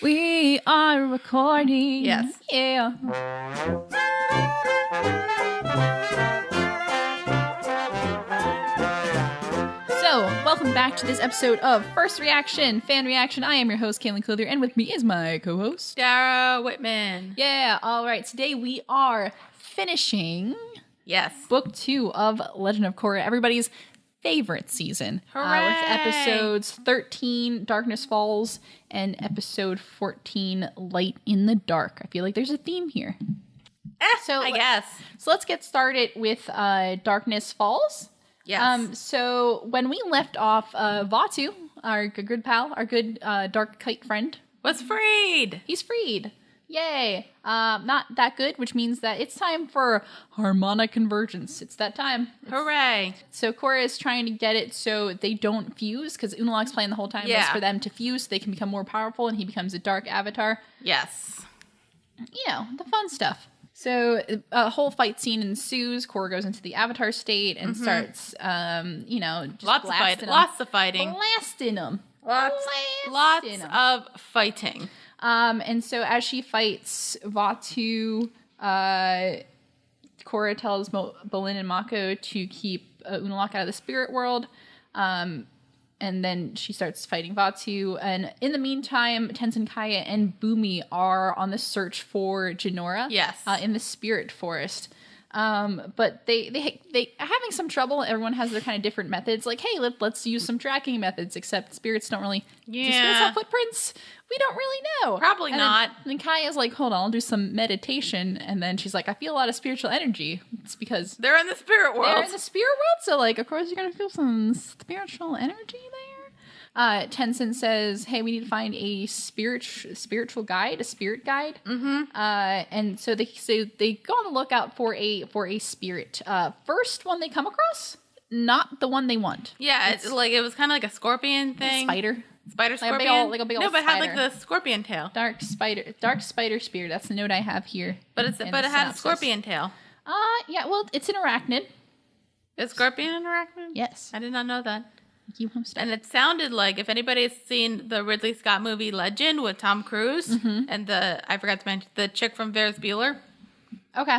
We are recording. Yes. Yeah. So, welcome back to this episode of First Reaction, Fan Reaction. I am your host, Cailin, and with me is my co-host, Dara Whitman. Yeah, all right. Today we are finishing Book 2 of Legend of Korra, everybody's favorite season. Hooray! With episodes 13, Darkness Falls, and episode 14, Light in the Dark. I feel like there's a theme here. I guess. So let's get started with Darkness Falls. Yes. So when we left off, Vatu, our good pal, our good dark kite friend, was freed. He's freed. Yay. Not that good, which means that it's time for harmonic convergence. It's that time. Hooray. So Korra is trying to get it so they don't fuse, because Unalaq's plan the whole time was for them to fuse so they can become more powerful, and he becomes a dark avatar. Yes. You know, the fun stuff. So a whole fight scene ensues. Korra goes into the avatar state and starts, just lots of fighting. Blasting them. Lots of fighting. And so as she fights Vatu, Korra tells Bolin and Mako to keep Unalaq out of the spirit world. And then she starts fighting Vatu. And in the meantime, Tenzin, Kaya, and Bumi are on the search for Jinora. Yes. In the spirit forest. But they having some trouble. Everyone has their kind of different methods. Like, hey, let's use some tracking methods. Except spirits don't really. Do spirits have footprints? We don't really know. Probably not. Then Kaya's like, hold on, I'll do some meditation. And then she's like, I feel a lot of spiritual energy. It's because they're in the spirit world. They're in the spirit world, so like, of course, you're gonna feel some spiritual energy there. Tenzin says, hey, we need to find a spiritual guide, a spirit guide. And so they go on the lookout for a spirit. First one they come across, not the one they want. Yeah, it was kind of like a scorpion thing. Scorpion. Like a big old no, but it spider. had like the scorpion tail. Dark spider spirit. That's the note I have here. But it had a scorpion tail. Yeah. Well, it's an arachnid. Is scorpion an arachnid? Yes. I did not know that. And it sounded like, if anybody's seen the Ridley Scott movie Legend with Tom Cruise and I forgot to mention the chick from Ferris Bueller. Okay.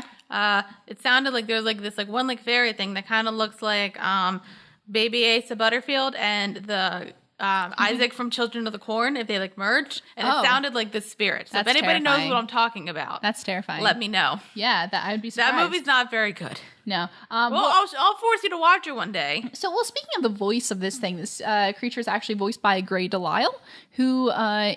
It sounded like there's like this like one like fairy thing that kind of looks like Baby Asa Butterfield and the Isaac from Children of the Corn, if they like merged, and it sounded like the spirit. So if anybody knows what I'm talking about, that's terrifying. Let me know. Yeah, that I'd be surprised. That movie's not very good. No. I'll force you to watch it one day. So, speaking of the voice of this thing, this creature is actually voiced by Grey Delisle, who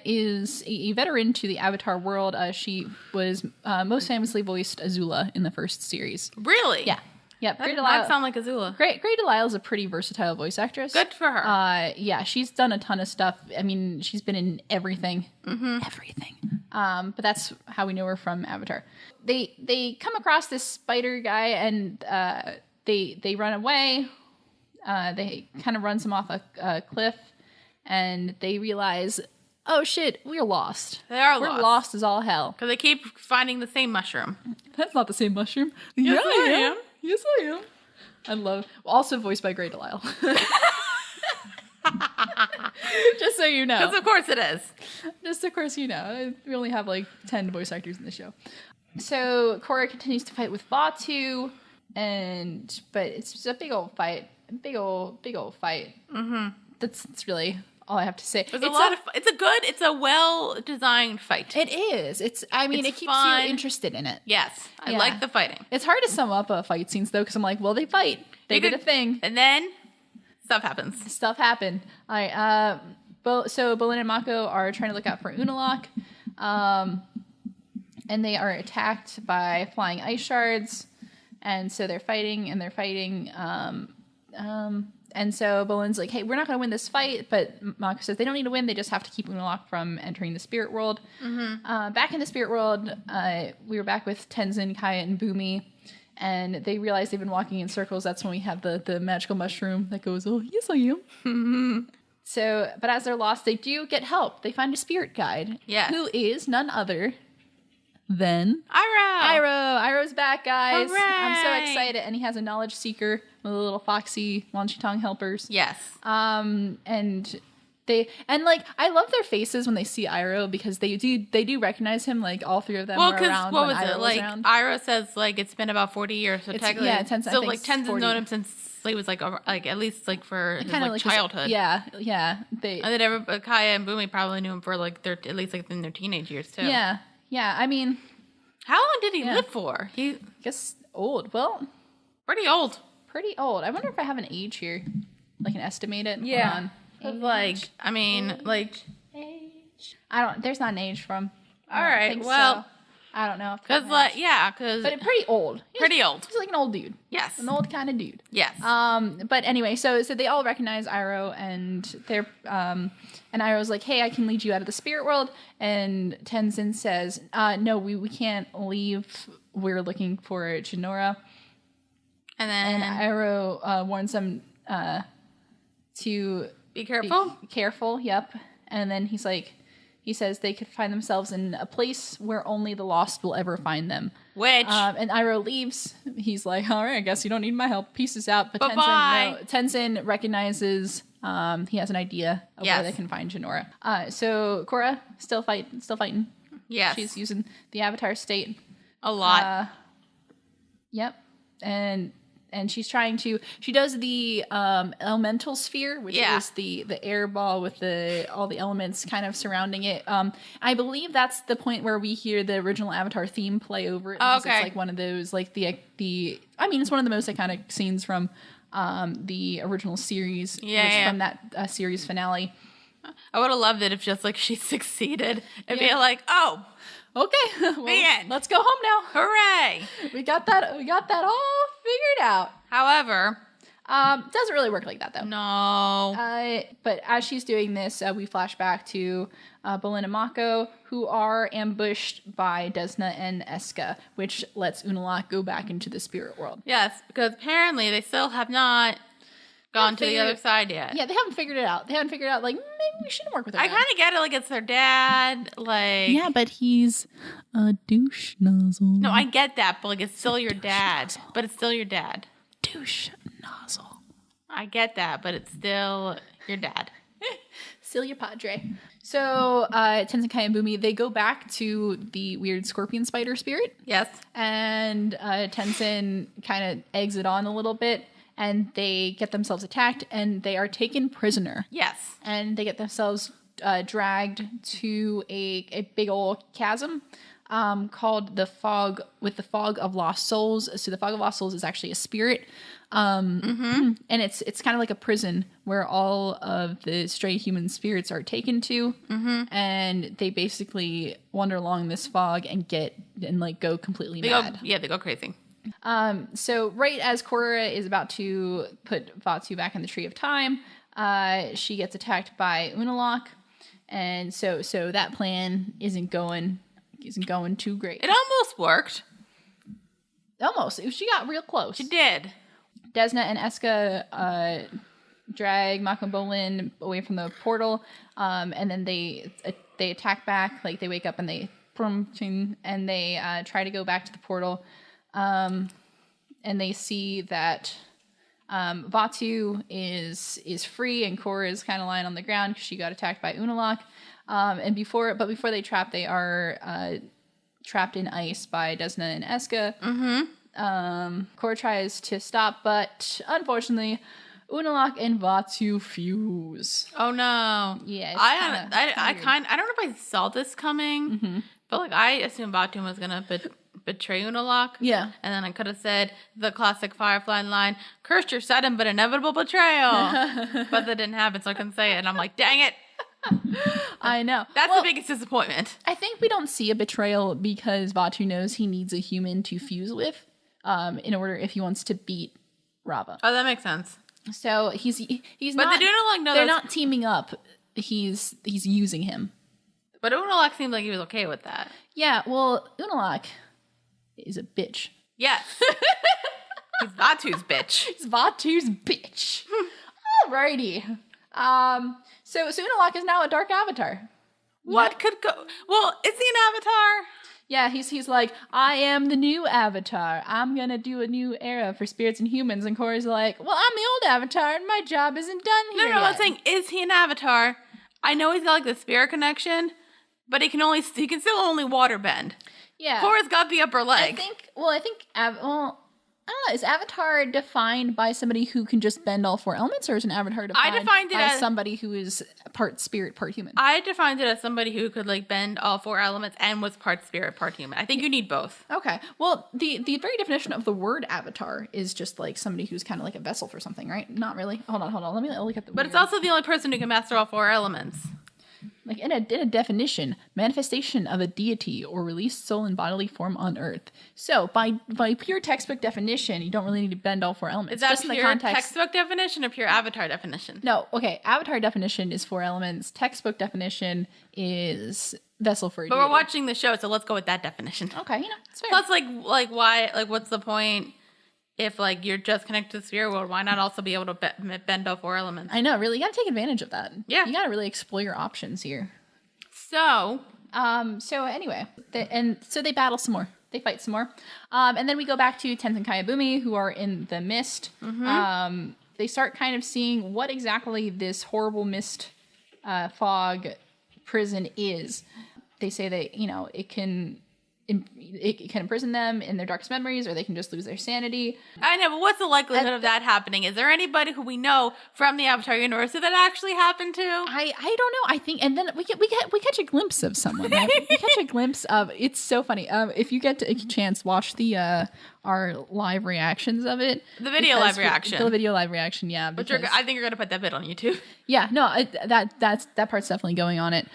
is a veteran to the Avatar world. She was most famously voiced Azula in the first series. Really? Yeah. Yep. That did not sound like Azula. Grey Delisle is a pretty versatile voice actress. Good for her. Yeah, she's done a ton of stuff. I mean, she's been in everything. Everything. But that's how we know her from Avatar. They come across this spider guy and they run away. They kind of runs him off a cliff, and they realize, oh shit, we're lost. We're lost as all hell. Because they keep finding the same mushroom. That's not the same mushroom. Yes, I am. Yes, I am. I love. Also voiced by Grey Delisle. Just so you know. Because of course it is. Just of course you know. We only have like 10 voice actors in the show. So Korra continues to fight with Vatu, but it's just a big old fight. Big old fight. That's really all I have to say. It's a well-designed fight. It is. It keeps you interested in it. Yes. I like the fighting. It's hard to sum up fight scenes, though, because I'm like, well, they fight. They did a thing. And then stuff happens. Stuff happened. All right. So Bolin and Mako are trying to look out for Unalaq. And they are attacked by flying ice shards. And so they're fighting. And so Bolin's like, hey, we're not going to win this fight. But Mako says they don't need to win. They just have to keep Unalaq from entering the spirit world. Back in the spirit world, we were back with Tenzin, Kaya, and Bumi. And they realize they've been walking in circles. That's when we have the magical mushroom that goes, oh, yes, I am. So, but as they're lost, they do get help. They find a spirit guide. Yeah. Who is none other than Iroh. Iroh's back, guys. Hooray! I'm so excited. And he has a knowledge seeker with a little foxy Wanchitong helpers. Yes. And I love their faces when they see Iroh because they do recognize him. Like all three of them were around what when was Iroh it? was Like around. Iroh says like it's been about 40 years. So technically, Tenzin's known him since he was like at least like for his like childhood. Yeah. And then Kaya and Bumi probably knew him for like at least like in their teenage years too. Yeah. I mean, how long did he live for? I guess old. Well, pretty old. Pretty old. I wonder if I have an age here, like an estimated. Yeah. Like, I mean, like... Age. There's not an age from. All right, well... So. I don't know. Because, like, yeah, because... But pretty old. He's like an old dude. Yes. An old kind of dude. Yes. But anyway, so they all recognize Iroh, and they're... and Iroh's like, hey, I can lead you out of the spirit world. And Tenzin says, no, we can't leave. We're looking for Jinora. And Iroh warns them to... Be careful. Be careful, yep. And then he says they could find themselves in a place where only the lost will ever find them. Which? And Iroh leaves. He's like, all right, I guess you don't need my help. Pieces out. But Tenzin recognizes he has an idea of where they can find Jinora. So Korra, still fighting. Yes. She's using the Avatar state. A lot. Yep. And she's trying to. She does the elemental sphere, which is the air ball with all the elements kind of surrounding it. I believe that's the point where we hear the original Avatar theme play over it. Oh, okay. It's like one of those, like the. I mean, it's one of the most iconic scenes from the original series, from that series finale. I would have loved it if just like she succeeded and be like, oh. Okay, well, let's go home now. Hooray! We got that all figured out. However, doesn't really work like that though. No. But as she's doing this, we flash back to Bolin and Mako, who are ambushed by Desna and Eska, which lets Unalaq go back into the spirit world. Yes, because apparently they still have not gone to the other side yet. Yeah, they haven't figured it out. Like, maybe we shouldn't work with her. I kind of get it, like, it's their dad, like... Yeah, but he's a douche nozzle. No, I get that, but, like, it's still your dad. Nozzle. But it's still your dad. Douche nozzle. I get that, but it's still your dad. Still your padre. So, Tenzin, Kai, and Bumi, they go back to the weird scorpion spider spirit. Yes. And Tenzin kind of eggs it on a little bit. And they get themselves attacked, and they are taken prisoner. Yes. And they get themselves dragged to a big old chasm called the Fog of Lost Souls. So the Fog of Lost Souls is actually a spirit. And it's kind of like a prison where all of the stray human spirits are taken to. And they basically wander along this fog and go completely mad. They go crazy. So right as Korra is about to put Vaatu back in the Tree of Time, she gets attacked by Unalaq, and so that plan isn't going too great. It almost worked. Almost. She got real close. She did. Desna and Eska drag Mako and Bolin away from the portal, and then they attack back. Like they wake up and they try to go back to the portal. And they see that Vaatu is free and Korra is kind of lying on the ground because she got attacked by Unalaq. And before they trap, they are trapped in ice by Desna and Eska. Korra tries to stop, but unfortunately, Unalaq and Vaatu fuse. Oh no! Yeah, I don't know if I saw this coming, but like I assumed Vaatu was gonna betray Unalaq. Yeah. And then I could have said the classic Firefly line, cursed your sudden but inevitable betrayal. But that didn't happen, so I couldn't say it. And I'm like, dang it. I know. That's the biggest disappointment. I think we don't see a betrayal because Vaatu knows he needs a human to fuse with in order if he wants to beat Rava. Oh, that makes sense. So he's but not... But Unalaq knows... They're not teaming up. He's using him. But Unalaq seemed like he was okay with that. Yeah, well, Unalaq is a bitch. Yes. He's Vaatu's bitch. He's Vaatu's bitch. Alrighty. So Unalaq is now a dark avatar. What could go... Well, is he an avatar? Yeah, he's like, I am the new avatar. I'm gonna do a new era for spirits and humans. And Korra's like, well, I'm the old avatar and my job isn't done here No, I'm saying, is he an avatar? I know he's got like the spirit connection, but he can still only water bend. Yeah. Korra's got the upper leg. I don't know. Is Avatar defined by somebody who can just bend all 4 elements, or is an Avatar defined by somebody who is part spirit, part human? I defined it as somebody who could like bend all 4 elements and was part spirit, part human. I think you need both. Okay. Well, the very definition of the word Avatar is just like somebody who's kind of like a vessel for something, right? Not really. Hold on. Let me look at the. But it's also the only person who can master all 4 elements. Like in a definition, manifestation of a deity or released soul in bodily form on Earth. So by pure textbook definition, you don't really need to bend all 4 elements. Is that just pure in the context, textbook definition or pure Avatar definition? No, okay. Avatar definition is 4 elements. Textbook definition is vessel for a deity. But we're watching the show, so let's go with that definition. Okay, it's fair. Plus, like why? Like, what's the point? If like you're just connected to the spirit world, why not also be able to bend all 4 elements? I know, really, you gotta take advantage of that. Yeah, you gotta really explore your options here. So anyway, they battle some more. They fight some more, and then we go back to Tenzin Kayabumi, who are in the mist. Mm-hmm. They start kind of seeing what exactly this horrible mist fog prison is. They say that it can imprison them in their darkest memories, or they can just lose their sanity. I know, but what's the likelihood of that happening? Is there anybody who we know from the Avatar universe that actually happened to? I don't know. I think, and then we catch a glimpse of someone. Right? We catch a glimpse of. It's so funny. If you get a chance, watch the our live reactions of it. The video live reaction. The video live reaction, yeah. But I think you're gonna put that bit on YouTube. Yeah, no, that part's definitely going on it.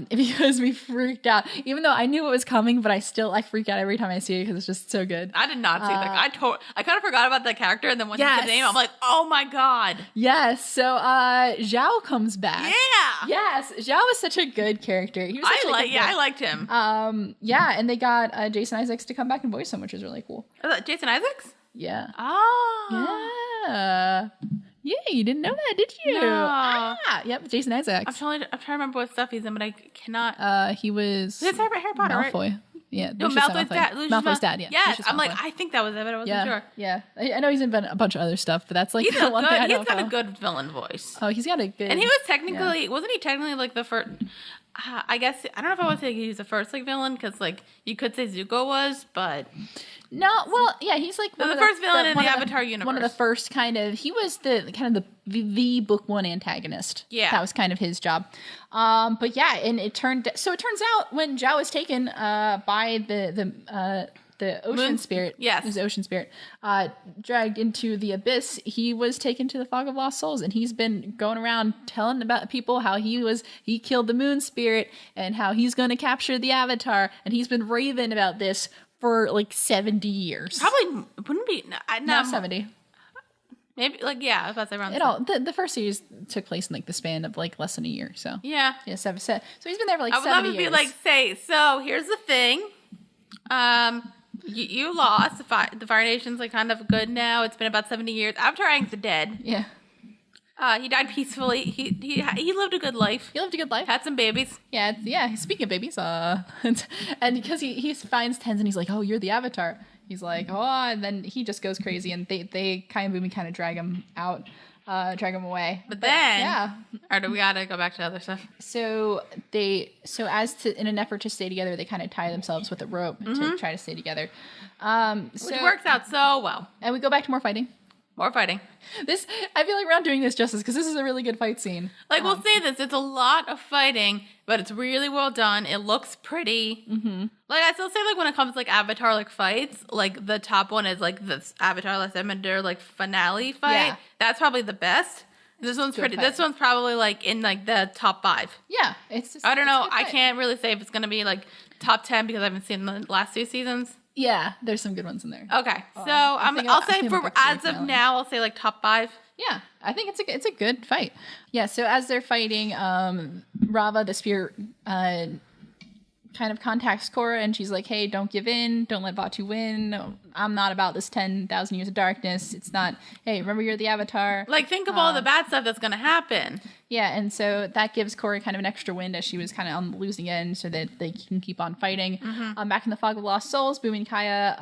Because we freaked out, even though I knew it was coming, but I freak out every time I see it because it's just so good. I did not see that. I kind of forgot about that character, and then when he said the name, I'm like, oh my god. Yes. So Zhao comes back. Yeah. Yes, Zhao was such a good character. He was I liked him. Yeah, and they got Jason Isaacs to come back and voice him, which is really cool. Was that Jason Isaacs? Yeah. Oh. Yeah. Yeah, you didn't know that, did you? No. Yep, Jason Isaacs. I'm trying to remember what stuff he's in, but I cannot. He was. It's Harry Potter, Malfoy. right? Yeah. No, Malfoy's dad. Malfoy's dad. Yeah. Yes, I'm like, I think that was it, but I wasn't sure. Yeah, I know he's in a bunch of other stuff, but that's like he's the one thing I know. He's got a good villain voice. Oh, he's got a good. And he was technically, wasn't he technically like the first? I guess I don't know if I would say he was the first like villain, because like you could say Zuko was, but. No, well, yeah, he's like the first villain in the Avatar universe. One of the first he was the book 1 antagonist. Yeah. That was kind of his job. But yeah, and it turns out when Zhao was taken by the ocean spirit. Yes. It was the ocean spirit. Dragged into the abyss, he was taken to the Fog of Lost Souls, and he's been going around telling about people how he killed the moon spirit and how he's going to capture the Avatar, and he's been raving about this for like 70 years. Probably wouldn't be not 70. Maybe like I was about to say around. The first series took place in like the span of like less than a year. So yeah, 7. So he's been there for like 7 years. I would love to be like, say, so here's the thing. You lost. The Fire Nation's like kind of good now. It's been about 70 years. Avatar Aang's dead. Yeah. He died peacefully. He lived a good life. He lived a good life. Had some babies. Yeah. Speaking of babies, and because he finds Tenzin, he's like, "Oh, you're the Avatar." He's like, "Oh," and then he just goes crazy, and they kind of drag him out, drag him away. But then, yeah. Or do we gotta go back to other stuff? So in an effort to stay together, they kind of tie themselves with a rope to try to stay together. Which works out so well. And we go back to more fighting. More fighting. I feel like we're not doing this justice because this is a really good fight scene. Like, we'll say this, it's a lot of fighting, but it's really well done. It looks pretty. Mm-hmm. Like, I still say, like, when it comes to, like, Avatar, like, fights, like, the top one is, like, the Avatar Last Airbender, like, finale fight. Yeah. That's probably the best. This one's pretty. This one's probably, like, in, like, the top 5. Yeah. It's just, I don't know. I can't really say if it's going to be, like, top 10 because I haven't seen the last 2 seasons. Yeah, there's some good ones in there. Okay, so I'll say for as of now, I'll say like top 5. Yeah, I think it's a good fight. Yeah, so as they're fighting, Rava the spirit kind of contacts Korra, and she's like, "Hey, don't give in. Don't let Batu win. No, I'm not about this 10,000 years of darkness. It's not. Hey, remember you're the Avatar. Like, think of all the bad stuff that's gonna happen." Yeah, and so that gives Korra kind of an extra wind as she was kind of on the losing end, so that they can keep on fighting. Mm-hmm. Back in the Fog of Lost Souls, Bumi and Kaya,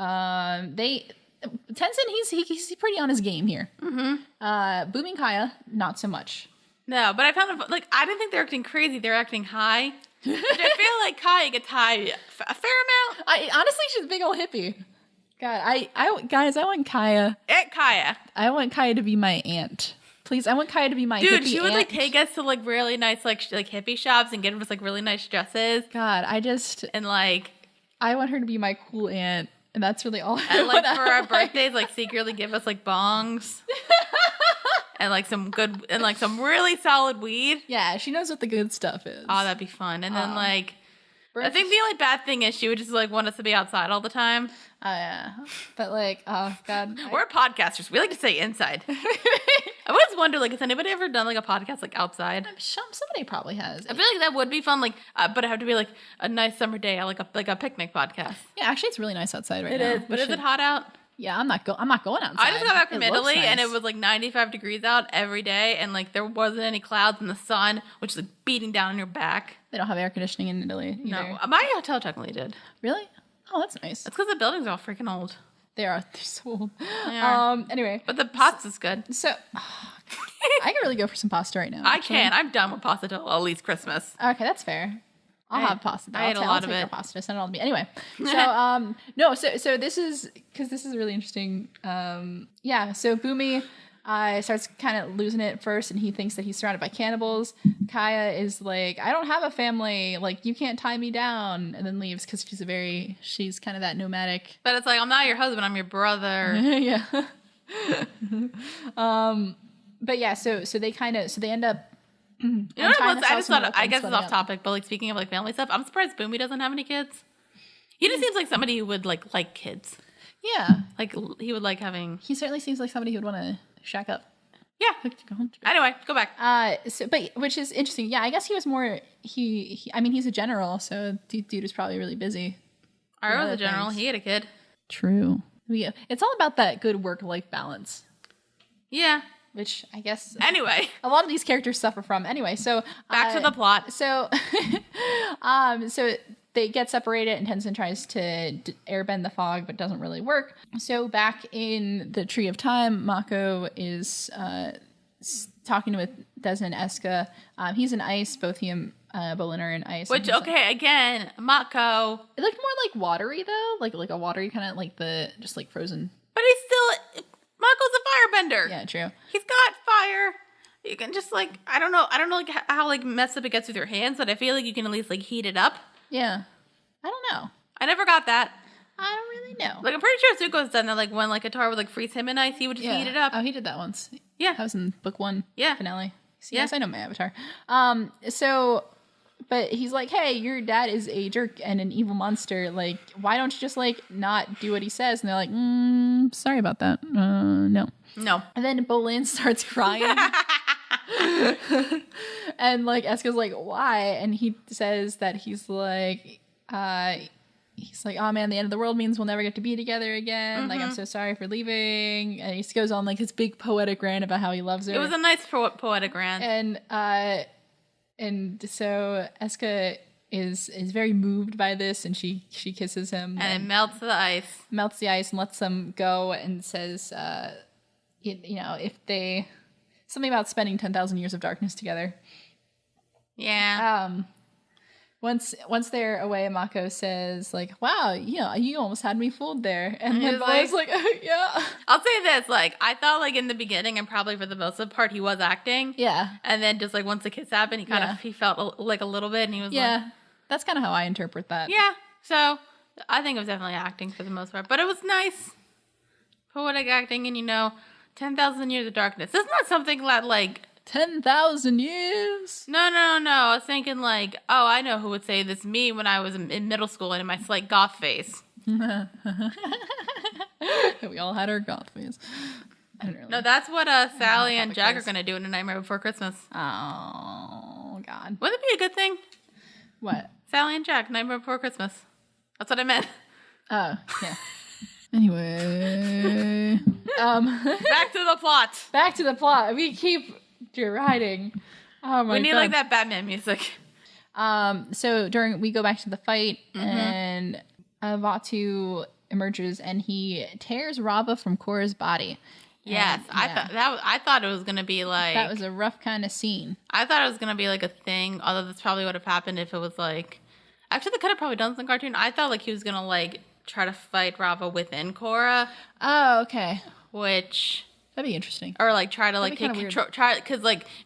Tenzin, he's pretty on his game here. Mm-hmm. Bumi and Kaya, not so much. No, but I found it, like, I didn't think they were acting crazy. They were acting high. Which I feel like Kaya gets high a fair amount. Honestly, she's a big old hippie. God, I want Kaya. Aunt Kaya. I want Kaya to be my aunt. Please, I want Kaya to be my Dude, hippie she would aunt. like take us to like really nice like hippie shops and get us like really nice dresses. God, and like I want her to be my cool aunt, and that's really all. And like for our birthdays, like secretly give us like bongs. And like some really solid weed. Yeah, she knows what the good stuff is. Oh, that'd be fun. And then like I think the only bad thing is she would just like want us to be outside all the time. Oh yeah. But like, oh God. We're podcasters. We like to stay inside. I always wonder, like, has anybody ever done like a podcast like outside? I'm sure somebody probably has. I feel like that would be fun, like, but it have to be like a nice summer day, like a picnic podcast. Yeah, actually it's really nice outside right now. It is, but is it hot out? Yeah, I'm not going outside. I just got back from Italy, and it was like 95 degrees out every day, and like there wasn't any clouds in the sun, which is like beating down on your back. They don't have air conditioning in Italy either. No, my hotel technically did. Really? Oh, that's nice. That's because the buildings are all freaking old. They're so old. They are. Anyway, but the pasta's good. So I could really go for some pasta right now. I can. I'm done with pasta till at least Christmas. Okay, that's fair. I'll have pasta. I ate a lot of it. Pasta. Send it all to me. Anyway, so no, so this is because this is really interesting. Yeah, so Boomy starts kind of losing it first, and he thinks that he's surrounded by cannibals. Kaya is like, I don't have a family. Like, you can't tie me down, and then leaves because she's kind of that nomadic. But it's like, I'm not your husband. I'm your brother. Yeah. But yeah, so they end up. You know what? I just thought. I guess it's off topic, but like speaking of like family stuff, I'm surprised Boomy doesn't have any kids. He just seems like somebody who would like kids. Yeah, like he would like having. He certainly seems like somebody who would want to shack up. Yeah. Anyway, go back. But which is interesting. Yeah, I guess he was more. I mean, he's a general, so dude was probably really busy. I was a general. Things. He had a kid. True. Yeah, it's all about that good work-life balance. Yeah. Which I guess anyway a lot of these characters suffer from. Anyway, so back to the plot. So so they get separated, and Tenzin tries to airbend the fog, but doesn't really work. So back in the Tree of Time, Mako is talking with Deza and Eska. He's in ice. Both he and Bolin are in ice. Which again, Mako. It looked more like watery though, like a watery kind of like the just like frozen. But he's still. Mako's a firebender. Yeah, true. He's got fire. You can just like I don't know like how like messed up it gets with your hands, but I feel like you can at least like heat it up. Yeah. I don't know. I never got that. I don't really know. Like I'm pretty sure Zuko's done that. Like when like Katara would like freeze him in ice, he would just heat it up. Oh, he did that once. Yeah, that was in book 1. Yeah, finale. See, yes, I know my Avatar. But he's like, hey, your dad is a jerk and an evil monster. Like, why don't you just, like, not do what he says? And they're like, sorry about that. No. And then Bolin starts crying. And, like, Eska's like, why? And he says that he's like, oh, man, the end of the world means we'll never get to be together again. Mm-hmm. Like, I'm so sorry for leaving. And he goes on, like, his big poetic rant about how he loves her. It was a nice poetic rant. And so Eska is very moved by this, and she kisses him. And it melts the ice. Melts the ice and lets them go and says, if they... Something about spending 10,000 years of darkness together. Yeah. Once they're away, Mako says, like, wow, you almost had me fooled there. And then Bo's like, yeah. I'll say this, like, I thought, like, in the beginning and probably for the most of the part, he was acting. Yeah. And then just, like, once the kiss happened, he felt, like, a little bit, and he was like... That's kind of how I interpret that. Yeah. So, I think it was definitely acting for the most part. But it was nice. Poetic acting and, 10,000 years of darkness. Isn't that something that, like... 10,000 years? No. I was thinking like, oh, I know who would say this. Me when I was in middle school and in my slight goth phase. We all had our goth phase. I don't really. No, that's what Sally and Jack are going to do in A Nightmare Before Christmas. Oh, God. Wouldn't it be a good thing? What? Sally and Jack, Nightmare Before Christmas. That's what I meant. Oh, yeah. Anyway. Back to the plot. Back to the plot. We keep... deriding. Oh my god. We need like that Batman music. So we go back to the fight, and Vaatu emerges and he tears Rava from Korra's body. Yes, I thought it was gonna be like that was a rough kind of scene. I thought it was gonna be like a thing. Although that's probably would have happened if it was like. Actually, they could have probably done some cartoon. I thought like he was gonna like try to fight Rava within Korra. Oh, okay. Which that'd be interesting. Or like try to like take control.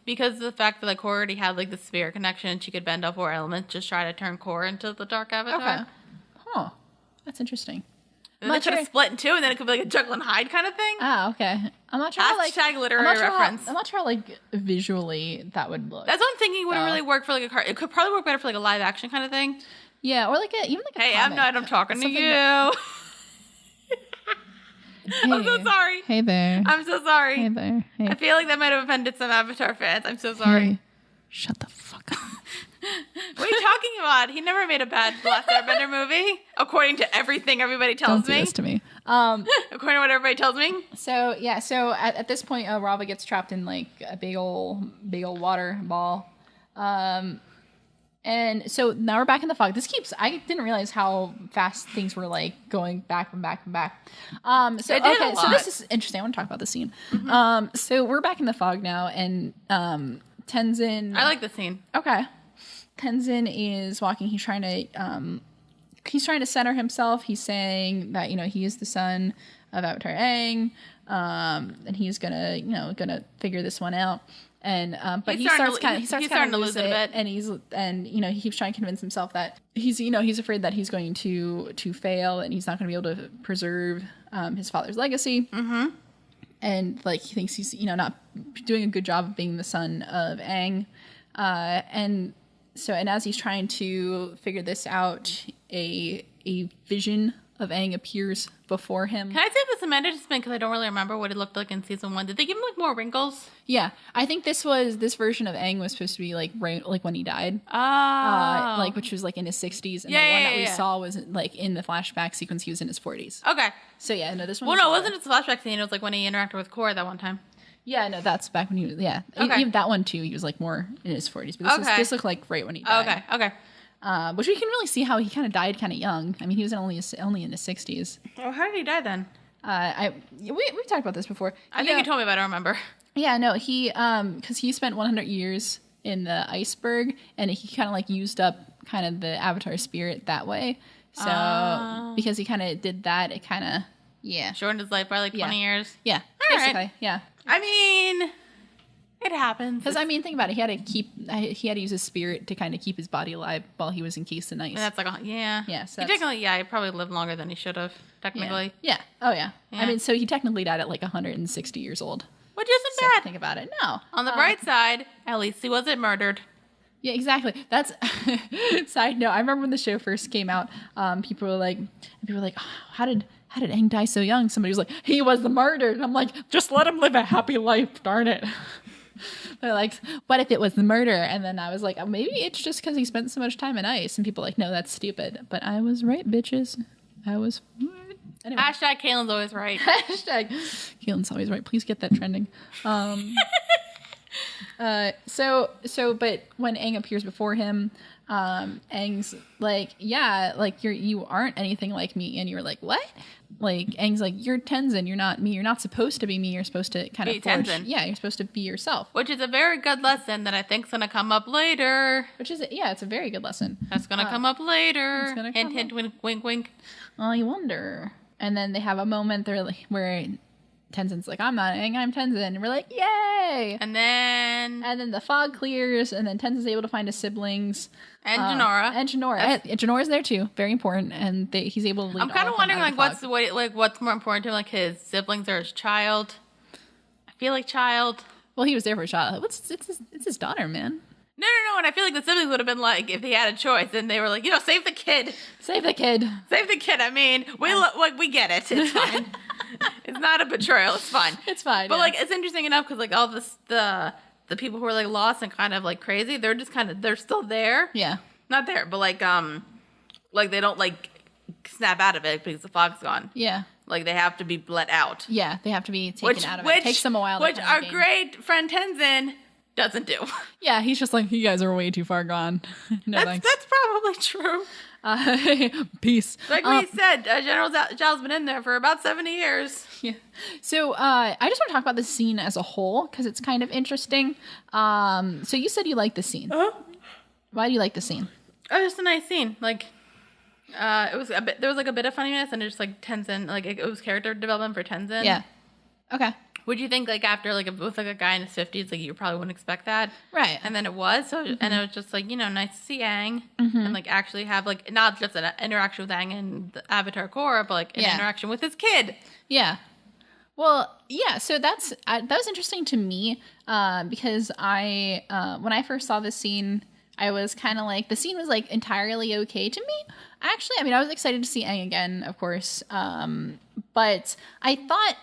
Because of the fact that like Korra already had like the spirit connection, and she could bend all 4 elements. Just try to turn Korra into the Dark Avatar. Okay. Huh. That's interesting. And then it could have split in 2, and then it could be like a Jekyll and Hyde kind of thing. Oh, okay. I'm not sure. Hashtag literary reference. I'm not sure how like visually that would look. That's what I'm thinking. Wouldn't really work for like a car. It could probably work better for like a live action kind of thing. Yeah, or like even like a hey, comic. I'm talking to you. I'm so sorry. Hey there. I'm so sorry. Hey there. Hey. I feel like that might have offended some Avatar fans. I'm so sorry. Hey. Shut the fuck up. What are you talking about? He never made a bad Last Airbender movie, according to everything everybody tells me. Don't do this to me. According to what everybody tells me. So yeah, at this point, Rava gets trapped in like a big old water ball. And so now we're back in the fog. I didn't realize how fast things were like going back and back and back. So this is interesting. I want to talk about the scene. Mm-hmm. So we're back in the fog now, and Tenzin. I like the scene. Okay. Tenzin is walking. He's trying to center himself. He's saying that, he is the son of Avatar Aang, and he's gonna figure this one out. And but he starts to lose it a bit, and he keeps trying to convince himself that he's afraid that he's going to fail, and he's not going to be able to preserve his father's legacy. Mm-hmm. And like he thinks he's not doing a good job of being the son of Aang, and as he's trying to figure this out, a vision of Aang appears before him. Can I say this amended just because I don't really remember what it looked like in season 1? Did they give him like more wrinkles? Yeah, I think this version of Aang was supposed to be like when he died. Oh, which was like in his 60s, and the one that we saw was like in the flashback sequence. He was in his 40s. Okay. So yeah, no, this one. Well, no, it wasn't just a flashback scene. It was like when he interacted with Korra that one time. Yeah, no, that's back when he was. Yeah, okay. Even that one too. He was like more in his 40s, but this looked like right when he died. Okay. Which we can really see how he kind of died kind of young. I mean, he was only in his 60s. Oh, how did he die then? We talked about this before. I think you told me, but I don't remember. Yeah, no, he because he spent 100 years in the iceberg, and he kind of like used up kind of the Avatar spirit that way. So because he kind of did that, it kind of shortened his life by like 20 years. Yeah, all basically, right. Yeah. I mean, it happens. Because I mean, think about it. He had to use his spirit to kind of keep his body alive while he was encased in ice. And that's like yeah. So he technically, he probably lived longer than he should have. Technically, yeah. Oh yeah. I mean, so he technically died at like 160 years old. Which isn't bad. Think about it. No. On the bright side, at least he wasn't murdered. Yeah, exactly. That's side note. I remember when the show first came out. People were like, oh, how did Aang die so young? Somebody was like, he was the murdered. And I'm like, just let him live a happy life. Darn it. They're like, what if it was the murder? And then I was like, maybe it's just because he spent so much time in ice. And people were like, no, that's stupid. But I was right, bitches. I was right. Anyway. Hashtag Cailin's always right. Hashtag Cailin's always right. Please get that trending. But when Aang appears before him, Aang's like, you aren't anything like me. And you're like, what? Like, Aang's like, you're Tenzin, you're not me. You're not supposed to be me. You're supposed to kind of forge. Tenzin. Yeah, you're supposed to be yourself. Which is a very good lesson that I think's going to come up later. It's a very good lesson. That's going to come up later. Hint, hint, wink, wink. I wonder. And then they have a moment where Tenzin's like, I'm not Aang, I'm Tenzin. And we're like, yay! And then the fog clears, and then Tenzin's able to find his siblings. And Jinora. Jinora's there too. Very important. And he's able to lead. I'm kind of wondering what's more important to him, like his siblings or his child. I feel like child. Well, he was there for a child. It's his daughter, man. No. And I feel like the siblings would have been like, if they had a choice, and they were like, save the kid. Save the kid. Save the kid. I mean, we get it. It's fine. It's not a betrayal. It's fine. It's fine. But like, it's interesting enough because like all this, the people who are like lost and kind of like crazy, they're just they're still there. Yeah. Not there, but like they don't like snap out of it because the fog's gone. Yeah. Like they have to be let out. Yeah, they have to be taken out of it. It takes them a while. Which our great friend Tenzin doesn't do. Yeah, he's just like, you guys are way too far gone. No thanks. That's probably true. Peace. Like we said, General Zhao's been in there for about 70 years. Yeah. So I just want to talk about the scene as a whole because it's kind of interesting. So you said you liked the scene. Why do you like the scene? Oh, just a nice scene. Like, it was there was like a bit of funniness and just like Tenzin, like it was character development for Tenzin. Yeah. Okay. Would you think like after like with like a guy in his 50s, like you probably wouldn't expect that, right? And then it was and it was just like nice to see Aang and like actually have like not just an interaction with Aang and the Avatar Korra, but like an interaction with his kid. Yeah. Well, yeah. So that was interesting to me because I when I first saw this scene, I was kind of like the scene was like entirely okay to me. Actually, I mean, I was excited to see Aang again, of course, but I thought,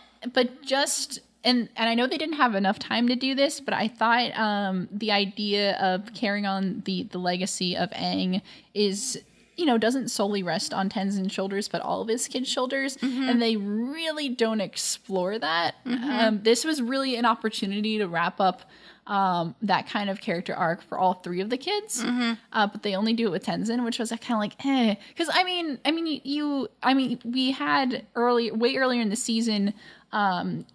And I know they didn't have enough time to do this, but I thought the idea of carrying on the legacy of Aang is, doesn't solely rest on Tenzin's shoulders, but all of his kids' shoulders. Mm-hmm. And they really don't explore that. Mm-hmm. This was really an opportunity to wrap up that kind of character arc for all three of the kids. Mm-hmm. But they only do it with Tenzin, which was kind of like, eh. Because, we had way earlier in the season,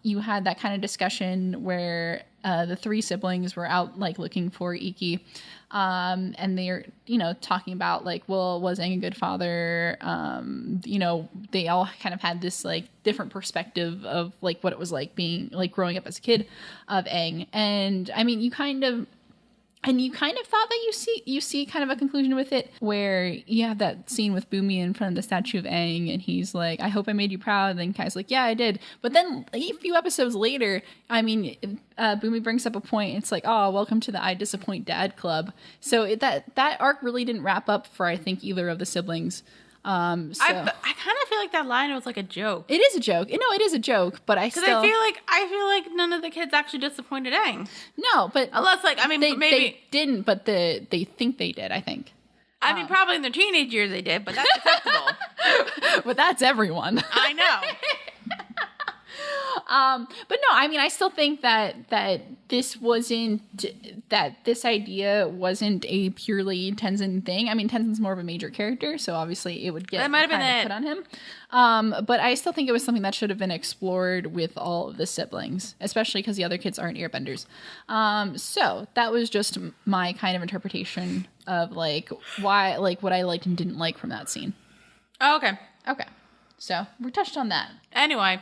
you had that kind of discussion where the three siblings were out like looking for Iki, and they're talking about like, well, was Aang a good father? They all kind of had this like different perspective of like what it was like being like growing up as a kid of Aang, and I mean you kind of thought that you see kind of a conclusion with it where you have that scene with Bumi in front of the statue of Aang and he's like, I hope I made you proud. And then Kai's like, yeah, I did. But then a few episodes later, Bumi brings up a point. It's like, oh, welcome to the I Disappoint Dad Club. So that arc really didn't wrap up for, I think, either of the siblings. I kind of feel like that line was like a joke. It is a joke. No, it is a joke, but I feel like none of the kids actually disappointed Aang. No, but unless maybe they didn't, but they think they did. I think. I mean, probably in their teenage years they did, but that's acceptable. But that's everyone. I know. But no, I mean, I still think that this idea wasn't a purely Tenzin thing. I mean, Tenzin's more of a major character, so obviously it would get put on him. But I still think it was something that should have been explored with all of the siblings, especially because the other kids aren't airbenders. So that was just my kind of interpretation of like why, like what I liked and didn't like from that scene. Oh, okay. So we touched on that. Anyway.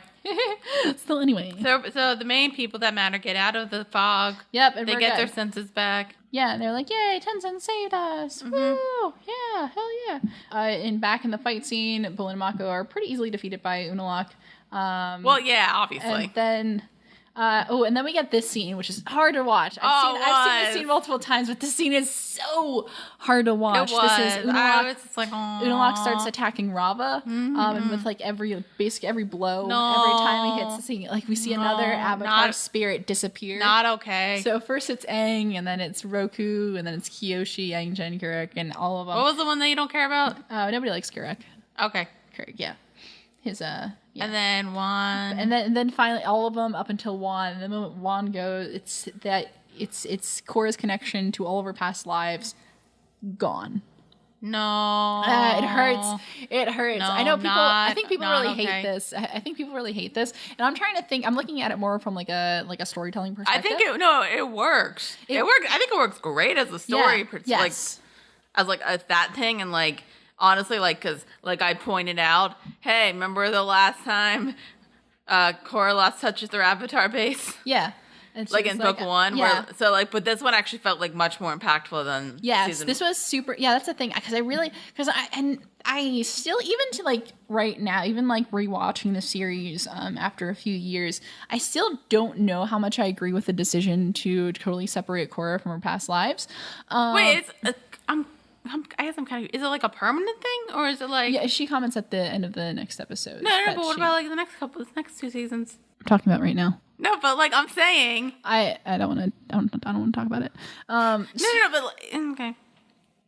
Still anyway. So the main people that matter get out of the fog. Yep. And they get their senses back. Yeah, and they're like, yay, Tenzin saved us. Mm-hmm. Woo! Yeah, hell yeah. And back in the fight scene, Bull and Mako are pretty easily defeated by Unalaq. Well, yeah, obviously. And then... and then we get this scene, which is hard to watch. I've seen this scene multiple times, but this scene is so hard to watch. It was. This is Unalaq starts attacking Rava, and with like every blow, every time he hits the scene, like we see another Avatar spirit disappear. Not okay. So first it's Aang, and then it's Roku, and then it's Kyoshi, Aang, Jen, Kurek, and all of them. What was the one that you don't care about? Nobody likes Kurek. Okay. Kurek, yeah. His yeah. And then Wan. And then finally all of them up until Wan. And the moment Wan goes, it's Korra's connection to all of her past lives gone. No. It hurts. It hurts. No, I know people. I think people really okay. hate this. I think people really hate this. And I'm trying to think. I'm looking at it more from like a storytelling perspective. I think it works. It works. I think it works great as a story. Yeah, yes. As that thing and like. Honestly, like, because, like, I pointed out, hey, remember the last time Korra lost touch with her Avatar base? Yeah. Like, in book one? Yeah. But this one actually felt, like, much more impactful than season. This was super, that's the thing, I still, even to, like, right now, even, like, rewatching the series after a few years, I still don't know how much I agree with the decision to totally separate Korra from her past lives. Wait, I guess I'm kind of... Is it like a permanent thing, or is it like... Yeah, she comments at the end of the next episode. No, but what about like the next two seasons? I'm talking about right now. No, but like I'm saying... I don't want to talk about it. No, but okay.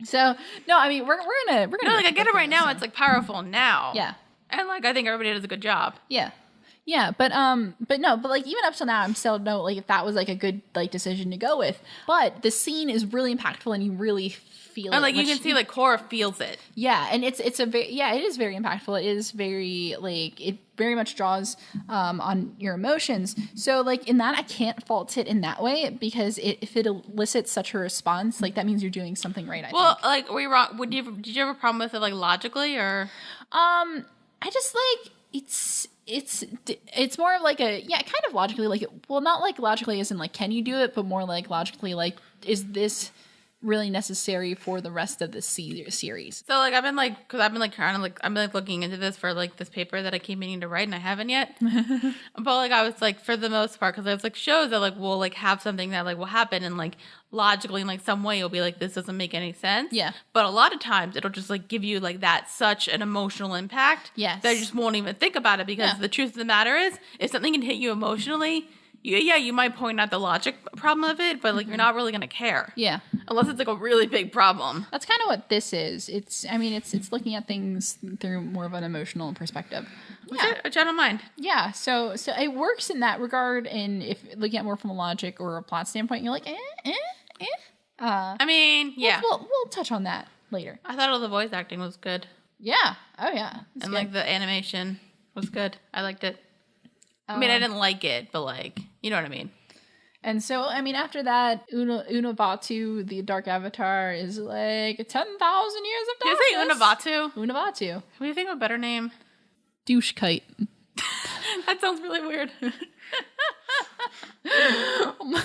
So no, I mean we're gonna. No, like I get it right now. It's like powerful now. Yeah. And like I think everybody does a good job. Yeah. Yeah, but no, but like even up till now, I'm still no like if that was like a good like decision to go with. But the scene is really impactful, and you really feel and it. like you can see like Korra feels it. Yeah, and it's a very it is very impactful. It is very like it very much draws on your emotions. So like in that, I can't fault it in that way because if it elicits such a response, like that means you're doing something right. I think. Like were we wrong? Did you have a problem with it like logically or? I just like it's more of like a kind of logically like well not like logically as in like can you do it, but more like logically like is this really necessary for the rest of the series. So like I've been like trying to like I'm like looking into this for like this paper that I keep meaning to write and I haven't yet. But like I was like for the most part because there's like shows that like will like have something that like will happen and like logically in like some way you'll be like this doesn't make any sense. Yeah. But a lot of times it'll just like give you like that such an emotional impact. Yes. That you just won't even think about it because the truth of the matter is if something can hit you emotionally. You might point out the logic problem of it, but like you're not really gonna care. Yeah. Unless it's like a really big problem. That's kind of what this is. It's looking at things through more of an emotional perspective. Yeah. Which I don't mind. Yeah. So it works in that regard. And if looking at more from a logic or a plot standpoint, you're like, I mean, yeah. We'll touch on that later. I thought all the voice acting was good. Yeah. Oh yeah. And good. Like the animation was good. I liked it. I mean, I didn't like it, but like, you know what I mean. And so, I mean, after that, Unavatu, the Dark Avatar, is like 10,000 years of darkness. Did you say Unavatu? Unavatu. What do you think of a better name? Douche kite. That sounds really weird.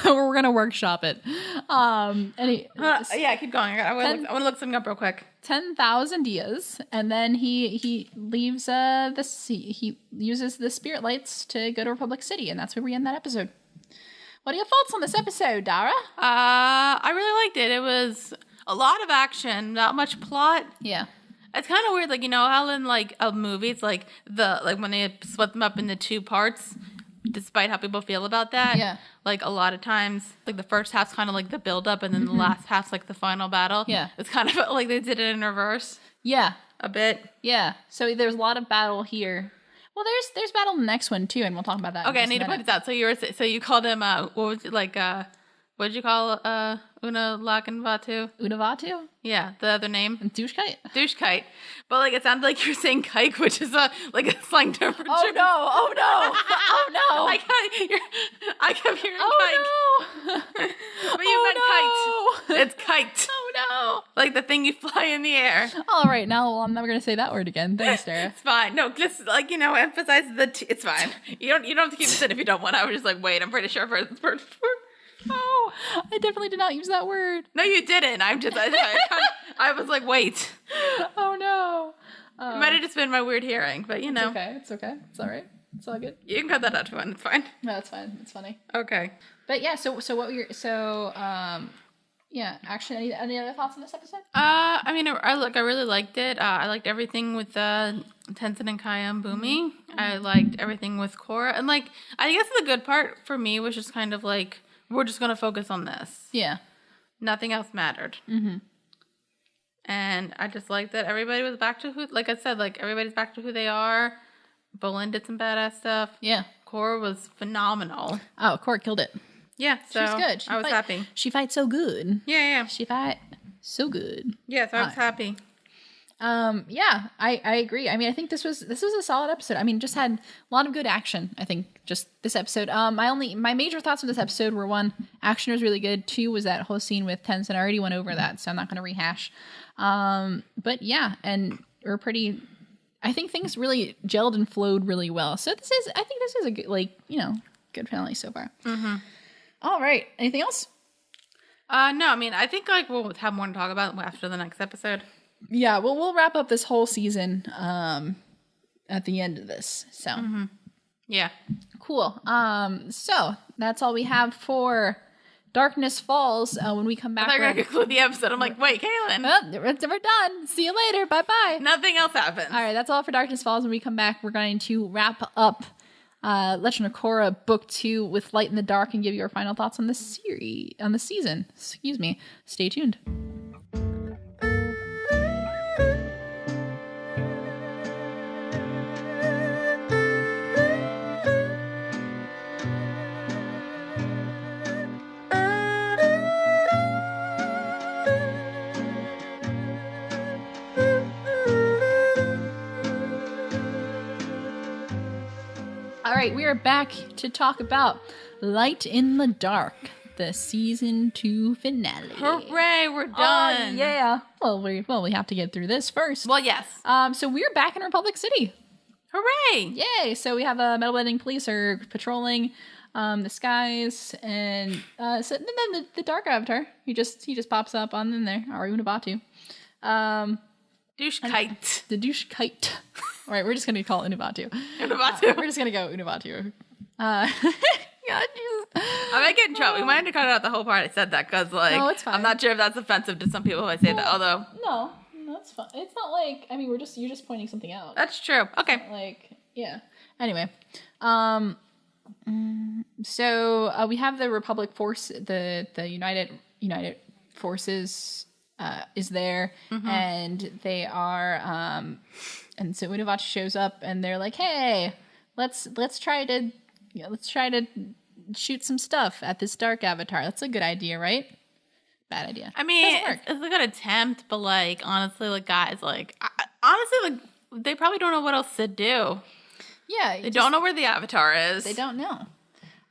We're gonna workshop it. Yeah, keep going. I want to look something up real quick. 10,000 years, and then he leaves the sea. He uses the spirit lights to go to Republic City, and that's where we end that episode. What are your thoughts on this episode, Dara? I really liked it. It was a lot of action, not much plot. Yeah. It's kind of weird, like, you know how in, like, a movie, it's, like, when they split them up into two parts, despite how people feel about that. Yeah. Like, a lot of times, like, the first half's kind of, like, the build-up, and then the last half's, like, the final battle. Yeah. It's kind of like they did it in reverse. Yeah. A bit. Yeah. So there's a lot of battle here. Well, there's battle in the next one, too, and we'll talk about that. Okay, I need to point this out. So you called him, what was it, like, what did you call Una Lakanvatu? Unavatu? Yeah, the other name. Douche kite? Douche kite. But like it sounded like you were saying kike, which is a slang term for Oh chicken. no! Oh no! Oh no! I kept hearing oh kike. No. But you meant kite. It's kite. Oh no! Like the thing you fly in the air. All right, now I'm never gonna say that word again. Thanks, Dara. It's fine. No, just like emphasize it's fine. You don't have to keep this in if you don't want. I was just like, wait, I'm pretty sure I've heard this word before. Oh, I definitely did not use that word. No, you didn't. I was like, wait. Oh no. It might have just been my weird hearing, but you know. It's okay. It's all right. It's all good. You can cut that out too. It's fine. No, it's fine. It's funny. Okay. But yeah, so what were your action. Any other thoughts on this episode? I mean, I really liked it. I liked everything with Tenzin and Kaya and Bumi. Mm-hmm. I liked everything with Korra, and like I guess the good part for me was just kind of like we're just gonna focus on this. Yeah. Nothing else mattered. Mm-hmm. And I just liked that everybody was back to who, like I said, like everybody's back to who they are. Bolin did some badass stuff. Yeah. Korra was phenomenal. Oh, Korra killed it. Yeah, so she's good. I was happy. She fights so good. Yeah. She fight so good. Yeah, so I was happy. Yeah, I agree. I mean, I think this was a solid episode. I mean, just had a lot of good action. I think just this episode. My major thoughts on this episode were: 1, action was really good. 2 was that whole scene with Tenzin. I already went over that, so I'm not going to rehash. But yeah, and we're pretty. I think things really gelled and flowed really well. So I think this is a good, good finale so far. Mm-hmm. All right. Anything else? No, I mean, I think we'll have more to talk about after the next episode. Yeah, well, we'll wrap up this whole season at the end of this. So, mm-hmm. Yeah, cool. So that's all we have for Darkness Falls. When we come back, I thought you were gonna conclude the episode. I'm like, wait, Cailin. We're done. See you later. Bye bye. Nothing else happens. All right, that's all for Darkness Falls. When we come back, we're going to wrap up Legend of Korra Book 2 with Light in the Dark and give you our final thoughts on the season. Excuse me. Stay tuned. right, we are back to talk about Light in the Dark, the season 2 finale. Hooray, we're done. Oh, yeah. Well, we have to get through this first. Well, yes. So we're back in Republic City. Hooray. Yay! So we have a metal bending police are patrolling the skies, and so then the Dark Avatar, he just pops up on in there, or Unabatu. Douche kite. The douche kite. All right, we're just gonna call it Unabatu. Unabatu. We're just gonna go Unabatu. God, Jesus. I might get in trouble. We might have to cut out the whole part I said that, because No, it's fine. I'm not sure if that's offensive to some people if I say that, although. No, it's fine. It's not like, I mean, you're just pointing something out. That's true. Okay. Like, yeah. Anyway, so we have the Republic force, the United Forces is there, and they are, and so Unavachi shows up, and they're like, "Hey, let's try to shoot some stuff at this Dark Avatar. That's a good idea, right?" Bad idea. I mean, it's a good attempt, but like, honestly, like, guys, like, honestly, like, they probably don't know what else to do. Yeah, they don't know where the Avatar is. They don't know.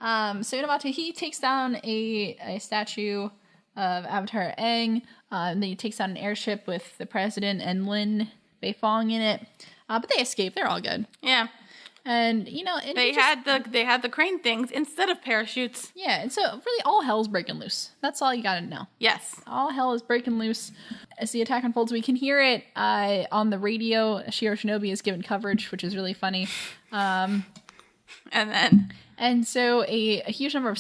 So Unavachi, he takes down a statue of Avatar Aang, and then he takes down an airship with the president and Lin Beifong in it. But they escape. They're all good. Yeah. And and they had the crane things instead of parachutes. Yeah, and so really all hell's breaking loose. That's all you gotta know. Yes. All hell is breaking loose. As the attack unfolds, we can hear it on the radio. Shiro Shinobi is given coverage, which is really funny. And so a huge number of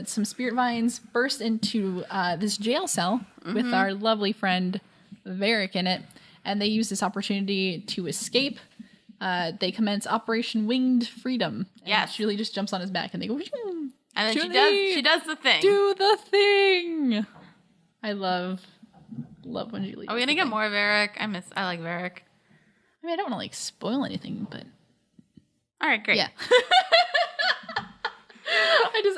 some spirit vines burst into this jail cell with our lovely friend Varric in it, and they use this opportunity to escape. They commence Operation Winged Freedom. Yes. Julie just jumps on his back, and they go. And then Julie, she does the thing. Do the thing. I love when Julie. Are we gonna get more Varric? I like Varric. I mean, I don't want to like spoil anything, but all right, great. Yeah.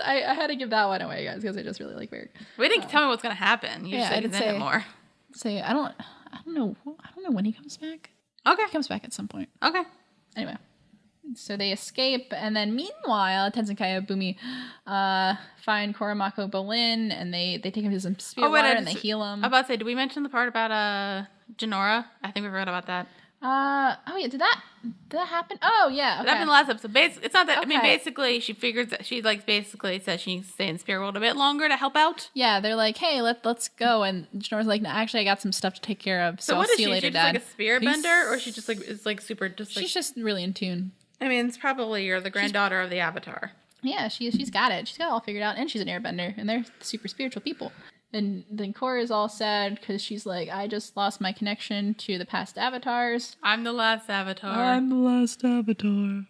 I had to give that one away, guys, because I just really like Varric. We didn't tell me what's gonna happen. You should say it more. Say I don't know when he comes back. Okay. He comes back at some point. Okay. Anyway. So they escape, and then meanwhile, Tenzin, Kaiba, Bumi find Korra, Mako, Bolin, and they take him to some spirit water, and they heal him. I was about to say, did we mention the part about Jinora? I think we forgot about that. Oh yeah, did that happen? Oh yeah, okay. That happened in the last episode. It's not that. Okay. I mean, basically, she figures that she basically says she needs to stay in the spirit world a bit longer to help out. Yeah, they're like, hey, let's go, and Janora's like, no, actually, I got some stuff to take care of. So I'll see you later, Dad. She's like a spirit bender, or she just like is like super just like. She's just really in tune. I mean, it's probably you're the granddaughter of the Avatar. Yeah, she's got it. She's got it all figured out, and she's an airbender, and they're super spiritual people. And then Korra is all sad because she's like, I just lost my connection to the past avatars. I'm the last Avatar. I'm the last Avatar.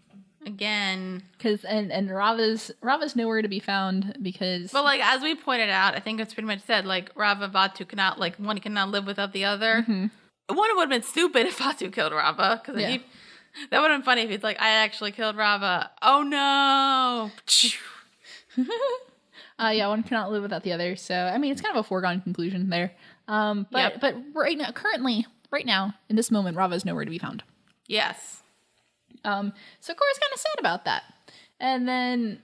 Again. Because and Rava's nowhere to be found because. But like as we pointed out, I think it's pretty much said like Rava and Vatu cannot like one cannot live without the other. Mm-hmm. One would have been stupid if Vatu killed Rava because that would have been funny if he's like, I actually killed Rava. Oh no. Yeah, one cannot live without the other. So, I mean, it's kind of a foregone conclusion there. But right now, in this moment, Rava's nowhere to be found. Yes. So Korra's kind of sad about that. And then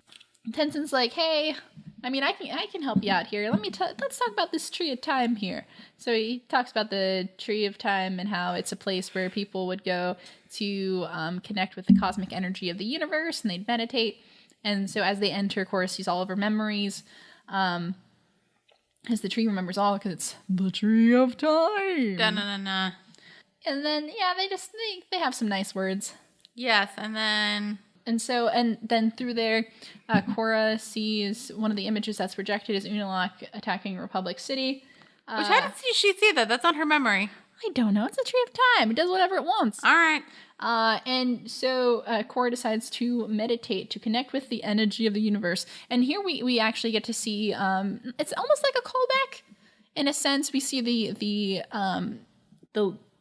Tenzin's like, hey, I mean, I can help you out here. Let's talk about this tree of time here. So he talks about the tree of time and how it's a place where people would go to connect with the cosmic energy of the universe, and they'd meditate. And so as they enter, Korra sees all of her memories, as the tree remembers all because it's the tree of time. Da-na-na-na. And then, yeah, they have some nice words. Yes, and then through there, Korra sees one of the images that's projected as Unalaq attacking Republic City. Which, how did she see that? That's on her memory. I don't know. It's a tree of time. It does whatever it wants. All right. And so Korra decides to meditate to connect with the energy of the universe. And here we actually get to see it's almost like a callback in a sense. We see the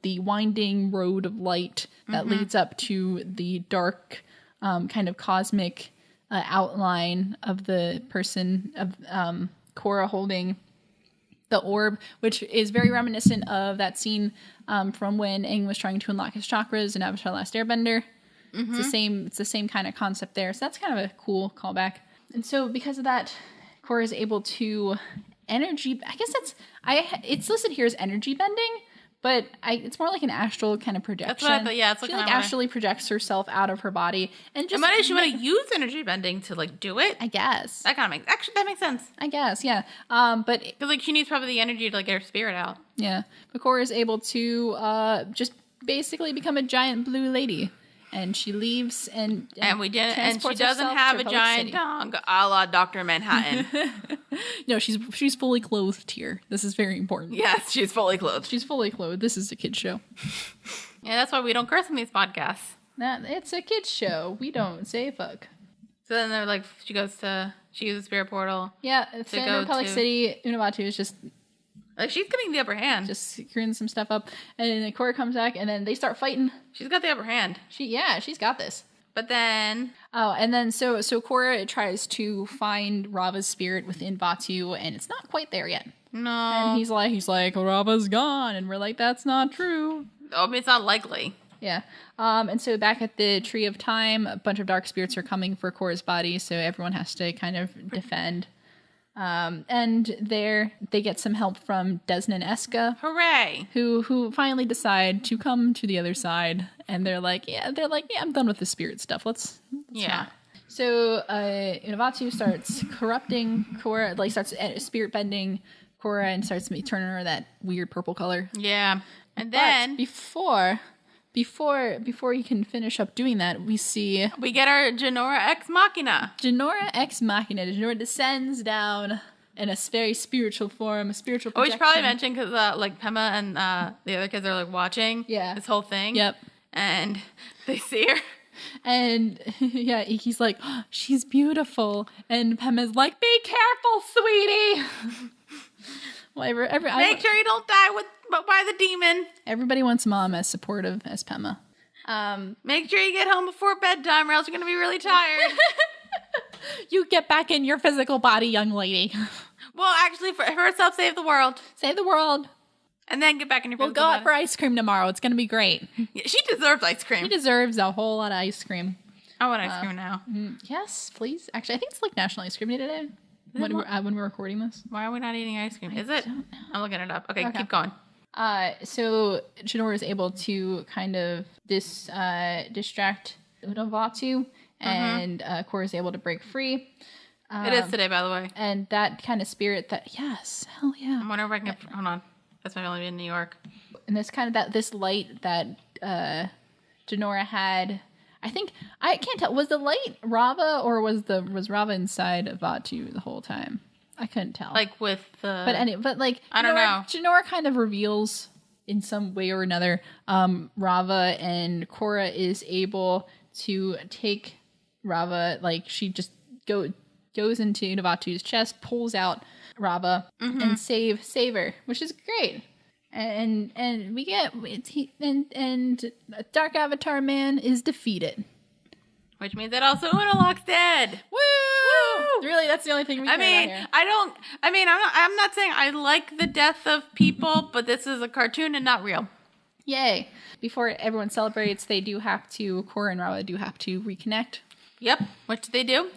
winding road of light that leads up to the dark kind of cosmic outline of the person of Korra holding the orb, which is very reminiscent of that scene from when Aang was trying to unlock his chakras in Avatar: Last Airbender. It's the same kind of concept there. So that's kind of a cool callback. And so because of that, Korra is able to energy. I guess it's listed here as energy bending, but it's more like an astral kind of projection. That's what I thought. Yeah, it's she like astrally projects herself out of her body and just. Might she want to use energy bending to like do it? I guess that kind of makes sense. I guess, yeah. But because like she needs probably the energy to like get her spirit out. Yeah, but Korra is able to just basically become a giant blue lady. And she leaves and she doesn't have a giant dong a la Dr. Manhattan. No, she's fully clothed here. This is very important. Yes, she's fully clothed. She's fully clothed. This is a kid's show. Yeah, that's why we don't curse in these podcasts. It's a kid's show. We don't say fuck. So then they're like, she uses Spirit Portal. Yeah, Standard Republic City, Unabatu is just... Like, she's getting the upper hand. Just screwing some stuff up. And then Korra comes back, and then they start fighting. She's got the upper hand. She's got this. But then... Oh, and then so Korra tries to find Rava's spirit within Vaatu, and it's not quite there yet. No. And he's like, Rava's gone. And we're like, that's not true. Oh, I mean, it's not likely. Yeah. And so back at the Tree of Time, a bunch of dark spirits are coming for Korra's body, so everyone has to kind of defend. And there they get some help from Desna and Eska. Hooray! Who finally decide to come to the other side, and they're like, I'm done with the spirit stuff. Let's not. So Unavatu starts corrupting Korra, like starts spirit bending Korra, and starts turning her that weird purple color. Yeah, and then before you can finish up doing that, we get our Jinora Ex Machina. Jinora descends down in a very spiritual form, a spiritual projection. We should probably mention because like Pema and the other kids are like watching this whole thing. Yep. And they see her. And yeah, Iki's like, oh, she's beautiful. And Pema's like, be careful, sweetie. Make sure you don't die by the demon. Everybody wants Mom as supportive as Pema. Make sure you get home before bedtime or else you're going to be really tired. You get back in your physical body, young lady. Well, actually, first up, save the world. Save the world. And then get back in your physical body. We'll go out for ice cream tomorrow. It's going to be great. Yeah, she deserves ice cream. She deserves a whole lot of ice cream. I want ice cream now. Yes, please. Actually, I think it's like National Ice Cream Day today. When we're recording this. Why are we not eating ice cream? Is it? I'm looking it up. Okay, keep going. So Jinora is able to kind of distract Unavatu, and Korra is able to break free. It is today, by the way. And that kind of spirit hell yeah. I wonder if I can hold on. That's my only in New York. And this kind of this light that Jinora had. I think I can't tell. Was the light Rava or was Rava inside of Vaatu the whole time? I couldn't tell. Like with the, but like I don't know. Jinora kind of reveals in some way or another. Rava and Korra is able to take Rava. Like she just goes into Unavatu's chest, pulls out Rava, and save her, which is great. And we get and Dark Avatar Man is defeated, which means that also Unalaq's dead. Woo! Really, that's the only thing we care about here. I'm not saying I like the death of people, but this is a cartoon and not real. Yay! Before everyone celebrates, Korra and Rava do have to reconnect. Yep. What do they do?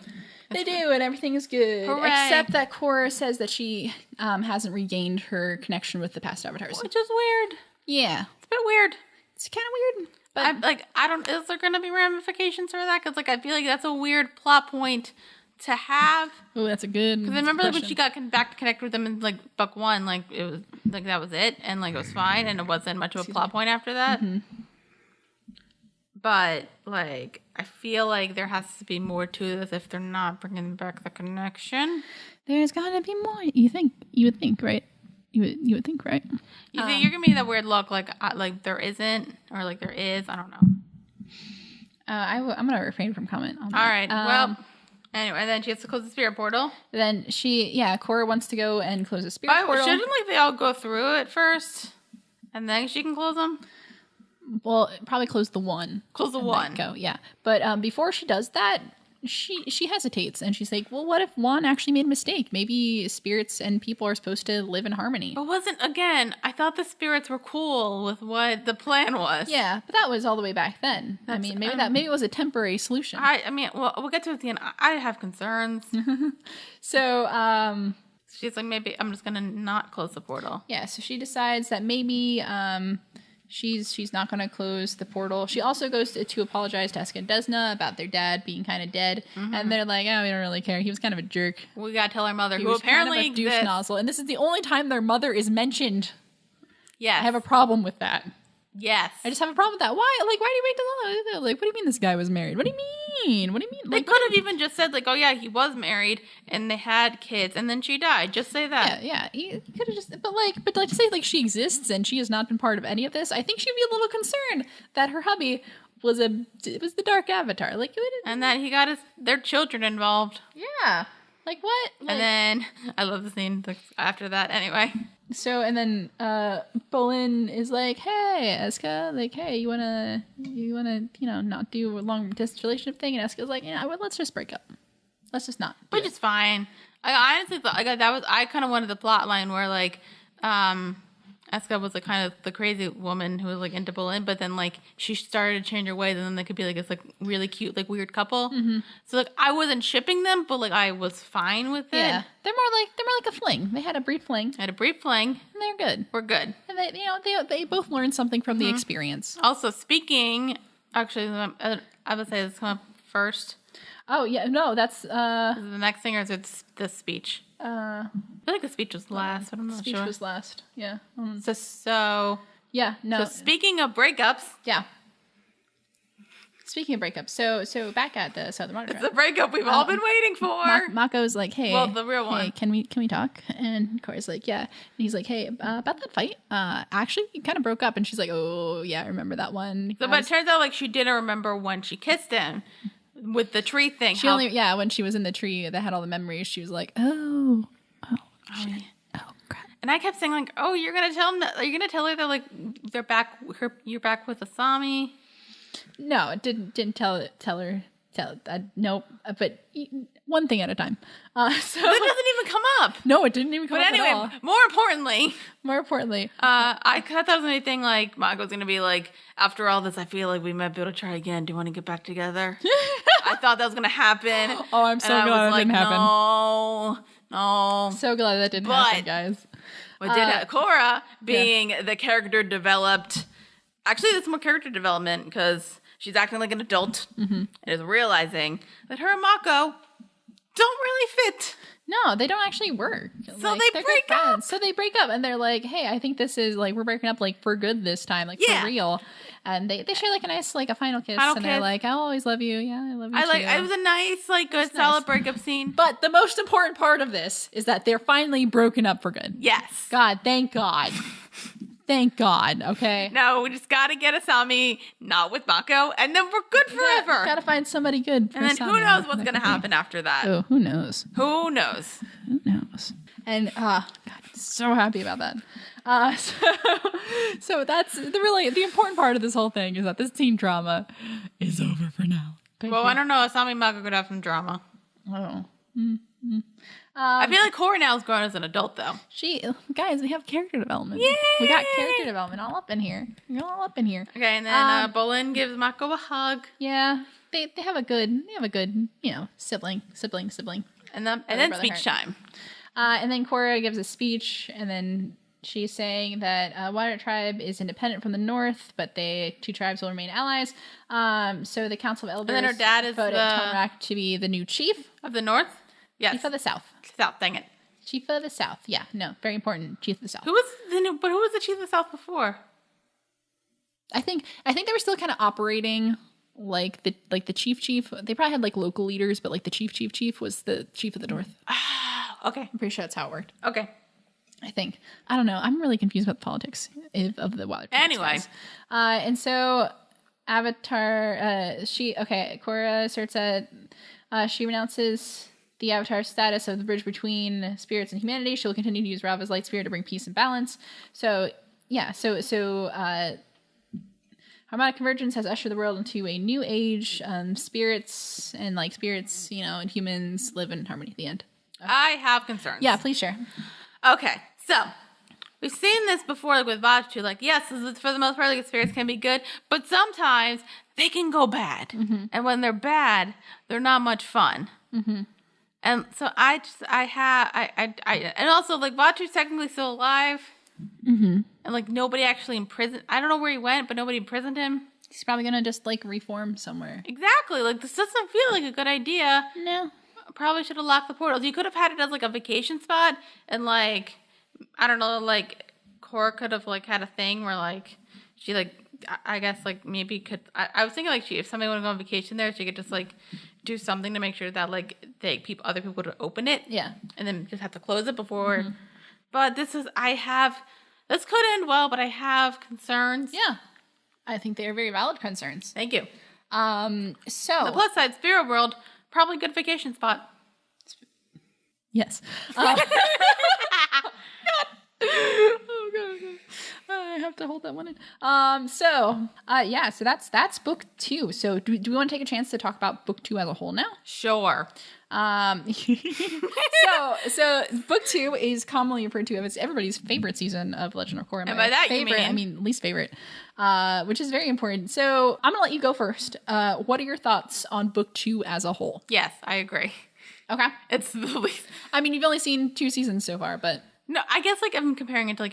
They do, and everything is good. Hooray. Except that Korra says that she hasn't regained her connection with the past avatars. Which is weird. Yeah. It's a bit weird. It's kind of weird. But is there going to be ramifications for that? Because, I feel like that's a weird plot point to have. Oh, that's a good Because I remember when she got back to connect with them in, Book 1, it was, that was it. And, it was fine. And it wasn't much of a plot point after that. Mm-hmm. But, I feel like there has to be more to this if they're not bringing back the connection. There's got to be more. You would think, right? You would think, right? You think you're giving me that weird look, there isn't, or there is. I don't know. I'm gonna refrain from comment on that. All right. Well, anyway, then she has to close the spirit portal. Then Korra wants to go and close the spirit portal. Shouldn't they all go through it first, and then she can close them? Well, probably close the one. Close the one. Go, yeah. But before she does that, she hesitates, and she's like, well, what if Juan actually made a mistake? Maybe spirits and people are supposed to live in harmony. But I thought the spirits were cool with what the plan was. Yeah, but that was all the way back then. Maybe it was a temporary solution. We'll get to it at the end. I have concerns. So, she's like, maybe I'm just gonna not close the portal. Yeah, so she decides that maybe she's not going to close the portal. She also goes to apologize to Eska and Desna about their dad being kind of dead, and they're like, "Oh, we don't really care. He was kind of a jerk. We gotta tell our mother, He who was apparently kind of a douche nozzle." And this is the only time their mother is mentioned. Yes, I have a problem with that. Yes, I just have a problem with that. Why? Like, why do you wait till like? What do you mean this guy was married? What do you mean? What do you mean? They could have even just said like, "Oh yeah, he was married and they had kids, and then she died." Just say that. Yeah. He could have just, but to say like she exists and she has not been part of any of this. I think she'd be a little concerned that her hubby was the Dark Avatar. Like, and that he got their children involved. Yeah. Like what? Like, and then I love the scene after that. Anyway. So, and then Bolin is like, "Hey, Eska, like, hey, you wanna, not do a long distance relationship thing?" And Eska's like, "Yeah, well, let's just break up. Let's just not." Which is fine. I honestly thought I kind of wanted the plot line where like, Eska was like kind of the crazy woman who was like into Bolin, but then like she started to change her ways, and then they could be like this like really cute like weird couple. So like I wasn't shipping them, but like I was fine with it. Yeah, they're more like a fling. They had a brief fling. And they're good. We're good. And they both learned something from the experience. Also, actually, I would say this come up first. Oh yeah, no, that's the next thing, or is it the speech? I feel like the speech was last, but I'm not sure. Speech was last. Yeah. So yeah, no. So speaking of breakups, yeah. Speaking of breakups, so back at the Southern Monitor. It's the breakup we've all been waiting for. Mako's like, "Hey, well, the real one. Hey, can we talk?" And Korra's like, "Yeah." And he's like, "Hey, about that fight, actually, you kind of broke up." And she's like, "Oh yeah, I remember that one." So, but it turns out like she didn't remember when she kissed him with the tree thing. When she was in the tree that had all the memories, she was like, "Oh shit. Oh crap." And I kept saying like, "Oh, you're gonna tell him that? Are you gonna tell her that like they're back? You're back with Asami?" No, it didn't tell her. Nope. But one thing at a time. So that doesn't even come up. No, it didn't even come up at all. But anyway, more importantly, I thought that was anything like Mako's gonna be like, after all this, I feel like we might be able to try again. Do you want to get back together? I thought that was gonna happen. Oh, I'm so glad that didn't happen. No. So glad that didn't happen, guys. What did Korra being the character developed? Actually, there's more character development because she's acting like an adult and is realizing that her and Mako don't really fit. No, they don't actually work. So they break up. So they break up and they're like, "Hey, I think this is like, we're breaking up like for good this time, like for real." And they share like a nice, like a final kiss. They're like, "I'll always love you. Yeah, I love you too." It was a nice, like good, solid breakup scene. But the most important part of this is that they're finally broken up for good. Yes. God, thank God. Thank God, okay? No, we just gotta get Asami not with Mako, and then we're good forever. Gotta find somebody good for and then Asami. Who knows what's gonna happen after that? Oh, who knows? Who knows? Who knows? And, God, so happy about that. So that's the important part of this whole thing is that this teen drama is over for now. I don't know. Asami and Mako could have some drama. Oh. I feel like Korra now is grown as an adult, though. Guys, we have character development. Yay! We got character development all up in here. You're all up in here. Okay, and then Bolin gives Mako a hug. Yeah, they have a good sibling. And then speech time. And then Korra gives a speech, and then she's saying that Water Tribe is independent from the North, but two tribes will remain allies. So the Council of Elders. And then her dad is voted Tonrak to be the new chief of the North. Yes. Chief of the South. Dang it. Chief of the South. Yeah, no, very important. Chief of the South. Who was the Chief of the South before? I think they were still kind of operating like the chief. They probably had like local leaders, but like the chief was the Chief of the North. Okay. I'm pretty sure that's how it worked. Okay. I think. I don't know. I'm really confused about the politics of the Water Tribe. Anyway. And so Avatar, Korra asserts that she renounces the Avatar status of the bridge between spirits and humanity. She'll continue to use Rava's light spirit to bring peace and balance. So, yeah. So Harmonic convergence has ushered the world into a new age. Spirits and and humans live in harmony at the end. I have concerns. Yeah, please share. Okay, so we've seen this before, like with Vachu. Like, yes, for the most part, like spirits can be good, but sometimes they can go bad, and when they're bad, they're not much fun. And so and also like Vachu's technically still alive, and like nobody actually imprisoned. I don't know where he went, but nobody imprisoned him. He's probably gonna just like reform somewhere. Exactly. Like this doesn't feel like a good idea. No. Probably should have locked the portals. You could have had it as like a vacation spot, and like I don't know, like Korra could have like had a thing where like she like I guess like maybe could I was thinking like if somebody want to go on vacation there, she could just like do something to make sure that like other people would open it, and then just have to close it before. But this could end well, but I have concerns. Yeah, I think they are very valid concerns. Thank you. So the plus side, Spirit World. Probably good vacation spot. Yes. Oh god. I have to hold that one in. So that's book 2. So do we want to take a chance to talk about book 2 as a whole now? Sure. So book 2 is commonly referred to as everybody's favorite season of Legend of Korra. And by that favorite, I mean least favorite, which is very important. So I'm gonna let you go first. What are your thoughts on book 2 as a whole? Yes, I agree. Okay. It's the least. I mean, you've only seen 2 seasons so far, but no, I guess like I'm comparing it to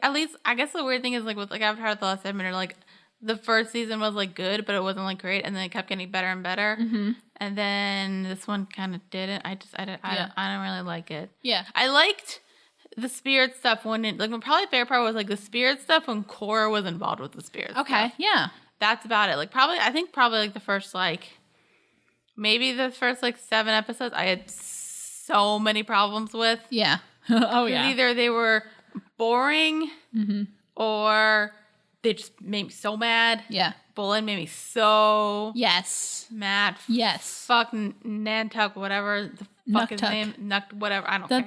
at least I guess the weird thing is like with like Avatar: The Last Airbender, like the first season was like good, but it wasn't like great, and then it kept getting better and better. And then this one kind of didn't. I don't really like it. Yeah, I liked the spirit stuff when it like my probably favorite part was like the spirit stuff when Korra was involved with the spirit. Okay, stuff. Yeah, that's about it. Like probably like the first like maybe the first like 7 episodes I had so many problems with. Yeah. Oh yeah. Either they were boring or they just made me so mad. Yeah. Bolin made me so mad. Yes. Fuck Nantuck, whatever the fuck his name. Nuck, whatever. I don't care.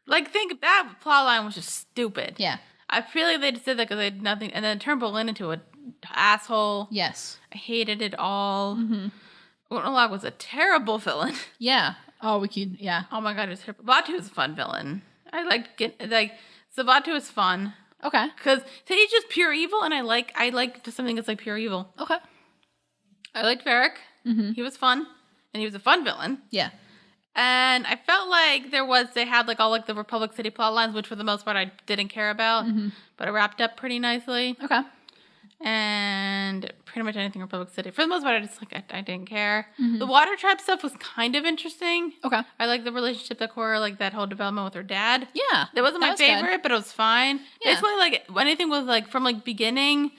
Like, think that plot line was just stupid. Yeah. I feel like they just did that because they had nothing. And then it turned Bolin into an asshole. Yes. I hated it all. Unalaq was a terrible villain. Yeah. Oh, yeah. Oh my god, it was terrible. Vaatu was a fun villain. I liked so Vaatu was fun. Okay. Because he's just pure evil, and I like something that's like pure evil. Okay. I liked Varric. He was fun, and he was a fun villain. Yeah. And I felt like they had like all like the Republic City plot lines, which for the most part I didn't care about, but it wrapped up pretty nicely. Okay. And pretty much anything Republic City. For the most part, I didn't care. The Water Tribe stuff was kind of interesting. Okay. I like the relationship that Korra, like that whole development with her dad. Yeah. That wasn't my favorite, but it was fine. Yeah. Basically, like anything was like from like beginning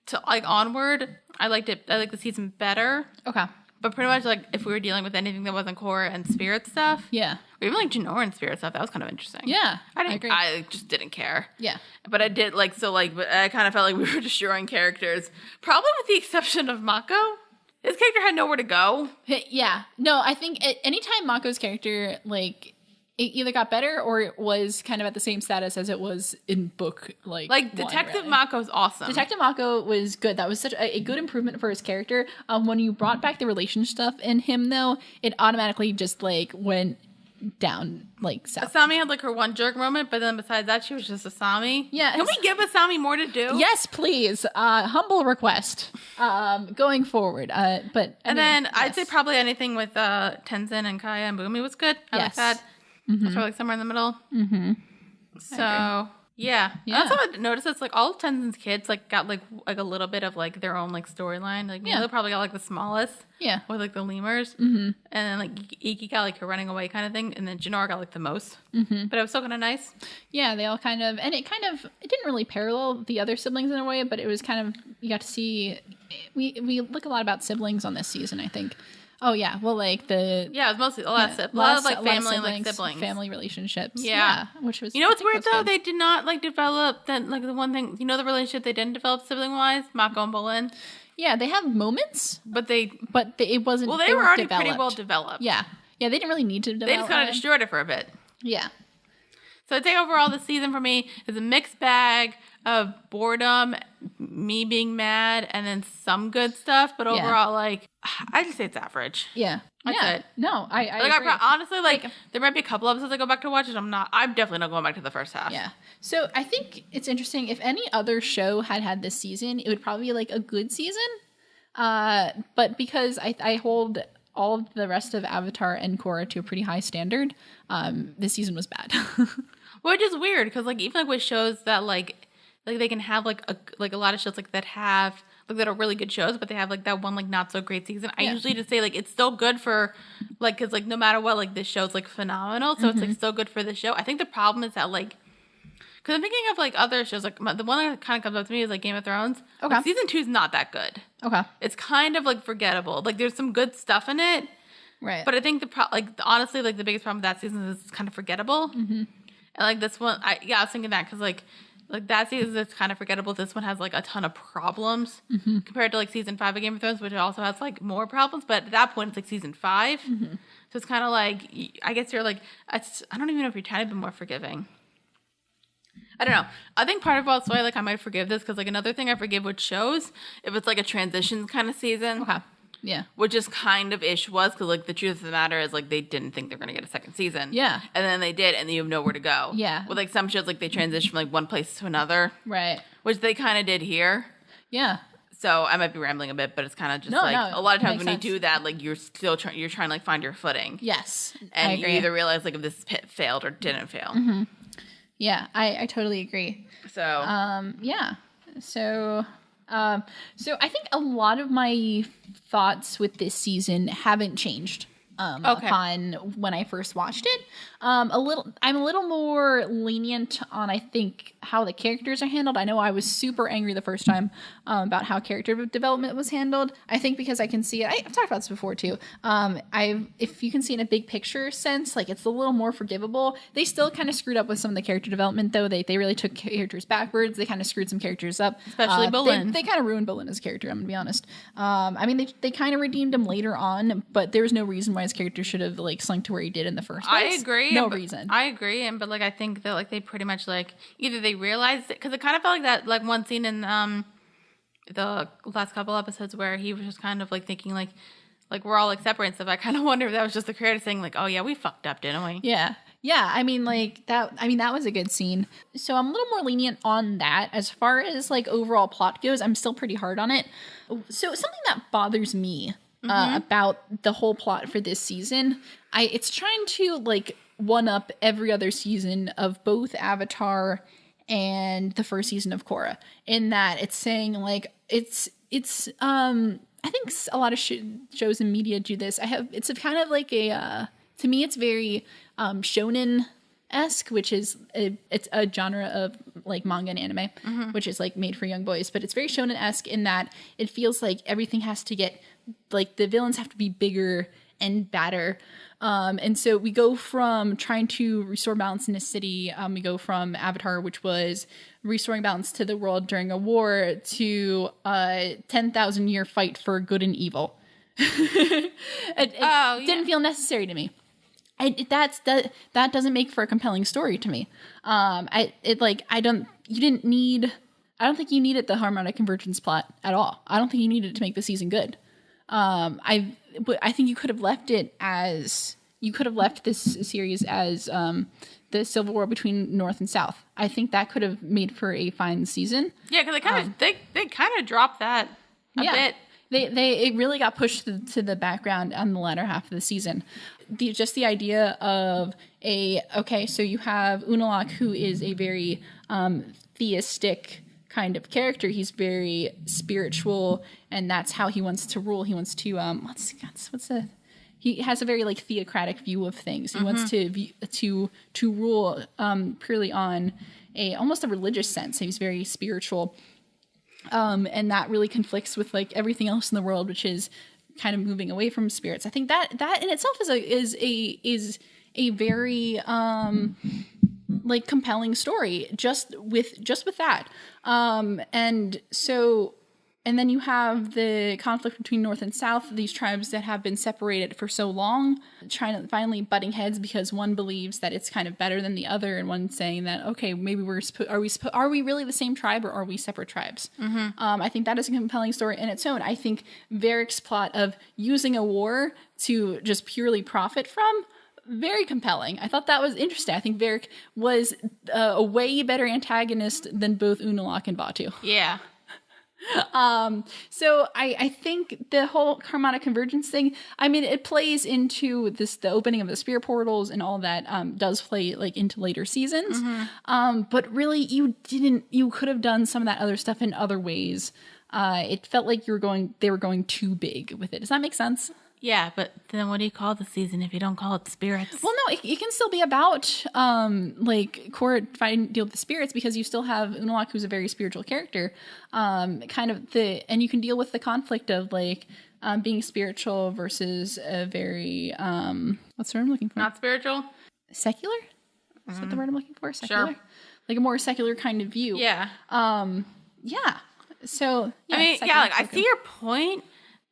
to like onward, I liked it. I liked the season better. Okay. But pretty much like if we were dealing with anything that wasn't Korra and Spirit stuff. Yeah. Or even like Jinora and Spirit stuff, that was kind of interesting. Yeah. I agree. I just didn't care. Yeah. But I did but I kind of felt like we were destroying characters. Probably with the exception of Mako. His character had nowhere to go. Yeah. No, I think anytime Mako's character, like, it either got better or it was kind of at the same status as it was in book, like Detective Mako's awesome. Detective Mako was good. That was such a good improvement for his character. When you brought back the relation stuff in him, though, it automatically just, like, went down, like, south. Asami had, like, her one jerk moment, but then besides that, she was just Asami. Yeah. Can we give Asami more to do? Yes, please. Humble request going forward. I'd say probably anything with Tenzin and Kaya and Bumi was good. I like that. That's probably like somewhere in the middle. So yeah. I also noticed it's like all of Tenzin's kids like got like a little bit of like their own like storyline. Like they probably got like the smallest. Yeah. With like the lemurs. And then like Iki got like her running away kind of thing. And then Jinora got like the most. But it was still kind of nice. Yeah, they all kind of it didn't really parallel the other siblings in a way, but it was kind of you got to see we look a lot about siblings on this season, I think. Oh yeah, well like it was mostly a lot of like family and like siblings, family relationships. Yeah, which was what's weird though? Good. They did not like develop that like the one thing the relationship they didn't develop sibling wise, Mako and Bolin. Yeah, they have moments, but it wasn't. Well, they were already developed. Pretty well developed. Yeah, they didn't really need to develop. They just kind of destroyed it for a bit. Yeah. So I'd say overall, the season for me is a mixed bag of boredom, me being mad, and then some good stuff. But overall, like, I just say it's average. Yeah. That's it. No, I agree. Honestly, like, there might be a couple episodes I go back to watch, and I'm definitely not going back to the first half. Yeah. So I think it's interesting. If any other show had this season, it would probably be like a good season. But because I hold all of the rest of Avatar and Korra to a pretty high standard, this season was bad. Which is weird, because, like, even, like, with shows that, like they can have, like a lot of shows, like, that have, like, that are really good shows, but they have, like, that one, like, not so great season. I usually just say, like, it's still good for, like, because, like, no matter what, like, this show's, like, phenomenal, so it's, like, still good for the show. I think the problem is that, like, because I'm thinking of, like, other shows, like, the one that kind of comes up to me is, like, Game of Thrones. Okay. Like, season 2 is not that good. Okay. It's kind of, like, forgettable. Like, there's some good stuff in it. Right. But I think honestly, like, the biggest problem with that season is it's kind of forgettable. Mm-hmm. And, like, this one, I was thinking that because, like that season is kind of forgettable. This one has, like, a ton of problems compared to, like, season 5 of Game of Thrones, which also has, like, more problems. But at that point, it's, like, season 5. Mm-hmm. So it's kind of like, I guess you're, like, I don't even know if you're trying to be more forgiving. I don't know. I think part of what's why, like, I might forgive this, because, like, another thing I forgive with shows, if it's, like, a transition kind of season. Okay. Yeah. Which is kind of ish was, because, like, the truth of the matter is, like, they didn't think they were going to get a second season. Yeah. And then they did, and then you have nowhere to go. Yeah. With, like, some shows, like, they transition from, like, one place to another. Right. Which they kind of did here. Yeah. So I might be rambling a bit, but it's kind of just, a lot of times when sense. you do that, like, you're still you're trying to, like, find your footing. Yes. And I agree. you either realize, like, if this failed or didn't fail. Mm-hmm. Yeah, I totally agree. So. Yeah. So I think a lot of my thoughts with this season haven't changed upon when I first watched it. I'm a little more lenient on, I think, how the characters are handled. I know I was super angry the first time about how character development was handled. I think because I can see it. I've talked about this before too. If you can see in a big picture sense, like, it's a little more forgivable. They still kind of screwed up with some of the character development, though. They really took characters backwards. They kind of screwed some characters up. Especially Bolin. They kind of ruined Bolin's character, I'm going to be honest. I mean, they kind of redeemed him later on, but there was no reason why his character should have, like, slunk to where he did in the first place. I agree. No reason. I agree, but, like, I think that, like, they pretty much, like, either they realized it, because it kind of felt like that, like, one scene in the last couple episodes where he was just kind of, like, thinking, like we're all, like, separate and stuff. I kind of wonder if that was just the creator saying, like, oh yeah, we fucked up, didn't we? Yeah. I mean, like, that was a good scene. So I'm a little more lenient on that. As far as, like, overall plot goes, I'm still pretty hard on it. So something that bothers me about the whole plot for this season, it's trying to, like, one up every other season of both Avatar and the first season of Korra, in that it's saying, like, it's I think a lot of shows and media do this. It's a kind of like a to me it's very shonen-esque, which is it's a genre of, like, manga and anime, which is, like, made for young boys, but it's very shonen-esque in that it feels like everything has to get, like, the villains have to be bigger and badder. And so we go from trying to restore balance in a city. We go from Avatar, which was restoring balance to the world during a war, to a 10,000 year fight for good and evil. It didn't feel necessary to me. That doesn't make for a compelling story to me. I don't think you needed the harmonic convergence plot at all. I don't think you needed it to make the season good. But I think you could have left this series as the civil war between North and South. I think that could have made for a fine season. Yeah, because they kind of dropped that a bit. It really got pushed to the background on the latter half of the season. Just the idea of so you have Unalaq, who is a very theistic kind of character. He's very spiritual, and that's how he wants to rule. He wants to he has a very, like, theocratic view of things. He wants to rule purely on almost a religious sense. He's very spiritual, and that really conflicts with, like, everything else in the world, which is kind of moving away from spirits. I think that in itself is a very like, compelling story just with that. And And then you have the conflict between North and South, these tribes that have been separated for so long, trying to finally butting heads because one believes that it's kind of better than the other, and one saying that, okay, maybe are we really the same tribe, or are we separate tribes? I think that is a compelling story in its own. I think Varric's plot of using a war to just purely profit from, very compelling. I thought that was interesting. I think Varric was a way better antagonist than both Unalaq and Batu. Yeah. So I think the whole harmonic convergence thing, I mean, it plays into the opening of the spirit portals and all that, does play like into later seasons. But really you could have done some of that other stuff in other ways. It felt like they were going too big with it. Does that make sense? Yeah, but then what do you call the season if you don't call it the spirits? Well, no, it can still be about like Korra fighting deal with the spirits, because you still have Unalaq, who's a very spiritual character, and you can deal with the conflict of like being spiritual versus a very what's the word I'm looking for? Not spiritual? Secular? Is that the word I'm looking for? Secular? Sure. Like a more secular kind of view. Yeah. Yeah. So yeah, I mean, yeah, like I see your point.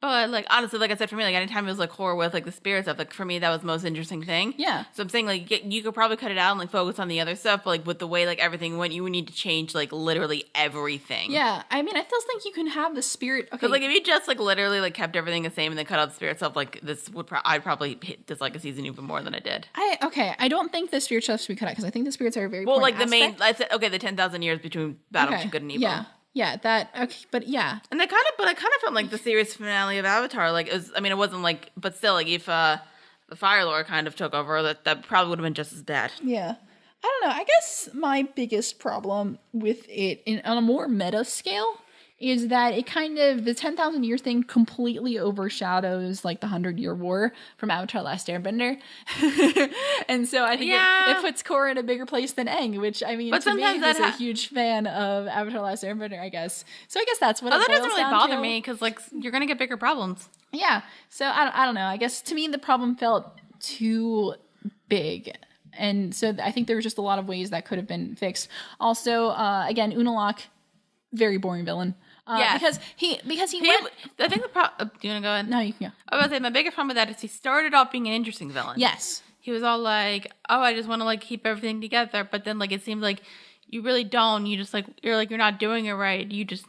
But, like, honestly, like I said, for me, like, anytime it was, like, horror with, like, the spirit stuff, like, for me, that was the most interesting thing. Yeah. So I'm saying, like, you could probably cut it out and, like, focus on the other stuff, but, like, with the way, like, everything went, you would need to change, like, literally everything. Yeah. I mean, I still think you can have the spirit. Okay. But, like, if you just, like, literally, like, kept everything the same and then cut out the spirit stuff, like, this would I'd probably hit this, like, a season even more than I did. I don't think the spirit stuff should be cut out, because I think the spirits are a very well, like, aspect. the 10,000 years between battle between good and evil. Yeah. Yeah, that, okay, but yeah. And I kind of felt like the series finale of Avatar, like, it wasn't like, but still, like, if the Fire Lord kind of took over, that probably would have been just as bad. Yeah. I don't know, I guess my biggest problem with it, on a more meta scale, is that it kind of, the 10,000 year thing completely overshadows, like, the 100-year war from Avatar Last Airbender. And so I think it puts Korra in a bigger place than Aang, which, I mean, to me, is a huge fan of Avatar Last Airbender, I guess. So I guess that's what it boils down to. That doesn't really bother me, because, like, you're going to get bigger problems. Yeah. So I don't know. I guess, to me, the problem felt too big. And so I think there was just a lot of ways that could have been fixed. Also, again, Unalaq, very boring villain. Because he went. I think the problem. Do you want to go ahead? No, you can go. I was about to say my biggest problem with that is he started off being an interesting villain. Yes. He was all like, "Oh, I just want to like keep everything together," but then like it seemed like you really don't. You just like you're not doing it right. You just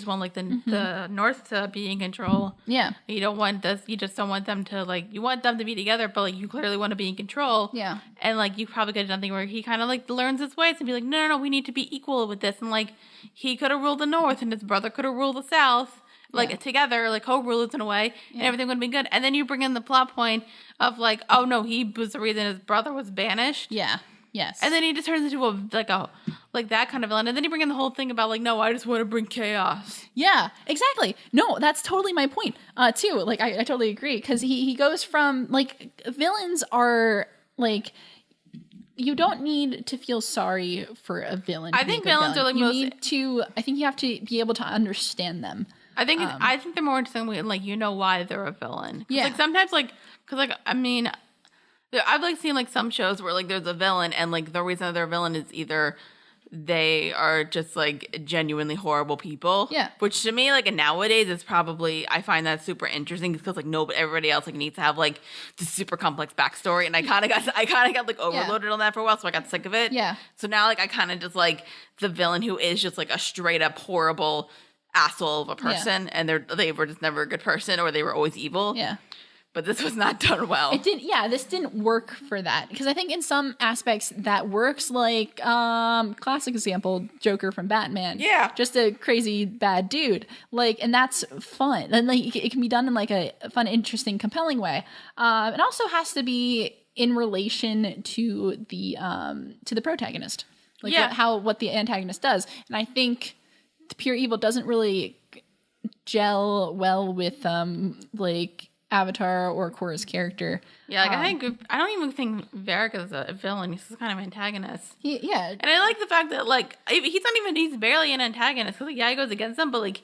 want like the North to be in control. Yeah. You don't want this. You just don't want them to like. You want them to be together, but like you clearly want to be in control. Yeah. And like you probably could have done something where he kind of like learns his ways and be like, no, we need to be equal with this. And like he could have ruled the North, and his brother could have ruled the South. Like together, like co-rulers in a way, and everything would have been good. And then you bring in the plot point of like, oh no, he was the reason his brother was banished. Yeah. Yes. And then he just turns into like that kind of villain. And then you bring in the whole thing about like, no, I just want to bring chaos. Yeah, exactly. No, that's totally my point, too. Like, I totally agree. Because he goes from, like, villains are, like, you don't need to feel sorry for a villain. I think villains are like I think you have to be able to understand them. I think they're more interesting when, like, you know why they're a villain. Yeah. Like, sometimes, like, because, like, I mean, I've, like, seen, like, some shows where, like, there's a villain, and, like, the reason they're a villain is either they are just, like, genuinely horrible people. Yeah. Which, to me, like, nowadays is probably, I find that super interesting because, like, everybody else, like, needs to have, like, this super complex backstory, and I kind of got, like, overloaded on that for a while, so I got sick of it. Yeah. So now, like, I kind of just, like, the villain who is just, like, a straight-up horrible asshole of a person, and they were just never a good person, or they were always evil. Yeah. But this was not done well. This didn't work for that. Because I think in some aspects that works, like, classic example, Joker from Batman. Yeah. Just a crazy bad dude. Like, and that's fun. And like it can be done in like a fun, interesting, compelling way. It also has to be in relation to the protagonist. Like what the antagonist does. And I think the pure evil doesn't really gel well with like Avatar or Korra's character. Yeah, like I don't even think Varric is a villain. He's kind of an antagonist. Yeah. And I like the fact that like he's barely an antagonist because he goes against them, but like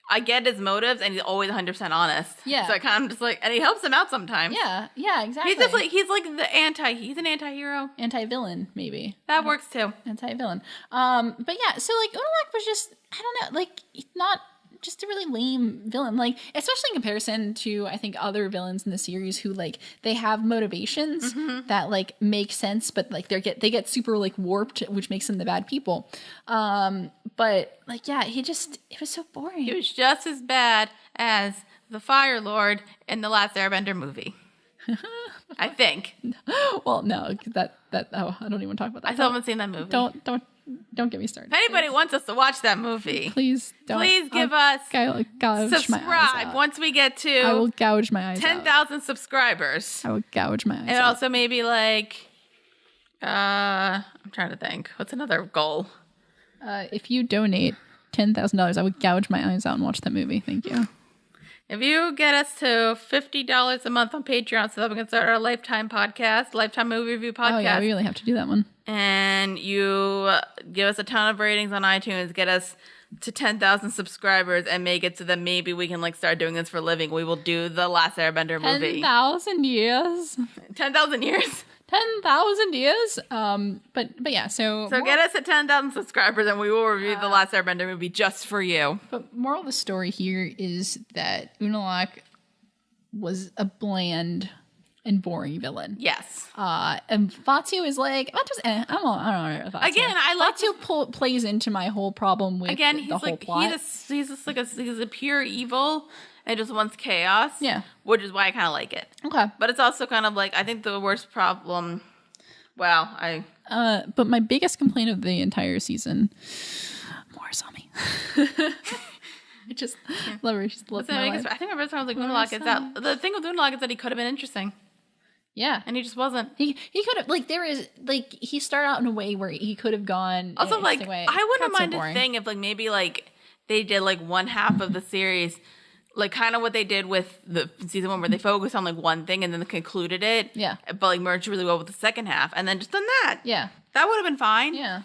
I get his motives and he's always 100% honest. Yeah. So I kind of just like, and he helps him out sometimes. Yeah, exactly. He's just like, he's an anti-hero. Anti-villain, maybe. That works too. Anti-villain. But yeah, so like Unalaq was just, I don't know, like not just a really lame villain. Like, especially in comparison to, I think, other villains in the series who, like, they have motivations that, like, make sense, but, like, they get super, like, warped, which makes them the bad people. But, like, yeah, it was so boring. He was just as bad as the Fire Lord in the last Airbender movie. I think. Well, no, I don't even want to talk about that. I still haven't seen that movie. Don't get me started. If anybody wants us to watch that movie, please don't. Please give us subscribe once we get to I will gouge my eyes 10,000 subscribers. I will gouge my eyes and also maybe like I'm trying to think. What's another goal? If you donate $10,000, I would gouge my eyes out and watch that movie. Thank you. If you get us to $50 a month on Patreon so that we can start our Lifetime movie review podcast. Oh yeah, we really have to do that one. And you give us a ton of ratings on iTunes, get us to 10,000 subscribers, and make it so that maybe we can like start doing this for a living. We will do the last Airbender movie. 10,000 years. 10,000 years. 10,000 years. But yeah, so get us at 10,000 subscribers and we will review the last Airbender movie just for you. But moral of the story here is that Unalaq was a bland and boring villain. Yes. And Fatu is like, I don't know. Fatu. Again, I like Fatu plays into my whole problem with the whole plot. He's just like he's a pure evil. It just wants chaos. Yeah. Which is why I kind of like it. Okay. But it's also kind of like, I think the worst problem, but my biggest complaint of the entire season, more Sami. I just love her. She's loved my life. I think my best one was like Unalaq is that, the thing with Unalaq is that he could have been interesting. Yeah. And he just wasn't. He could have, like, he started out in a way where he could have gone. Also, like, I wouldn't mind a thing if, like, maybe, like, they did, like, one half of the series, like, kind of what they did with the season 1 where they focused on, like, one thing and then they concluded it. Yeah. But, like, merged really well with the second half and then just done that. Yeah. That would have been fine. Yeah.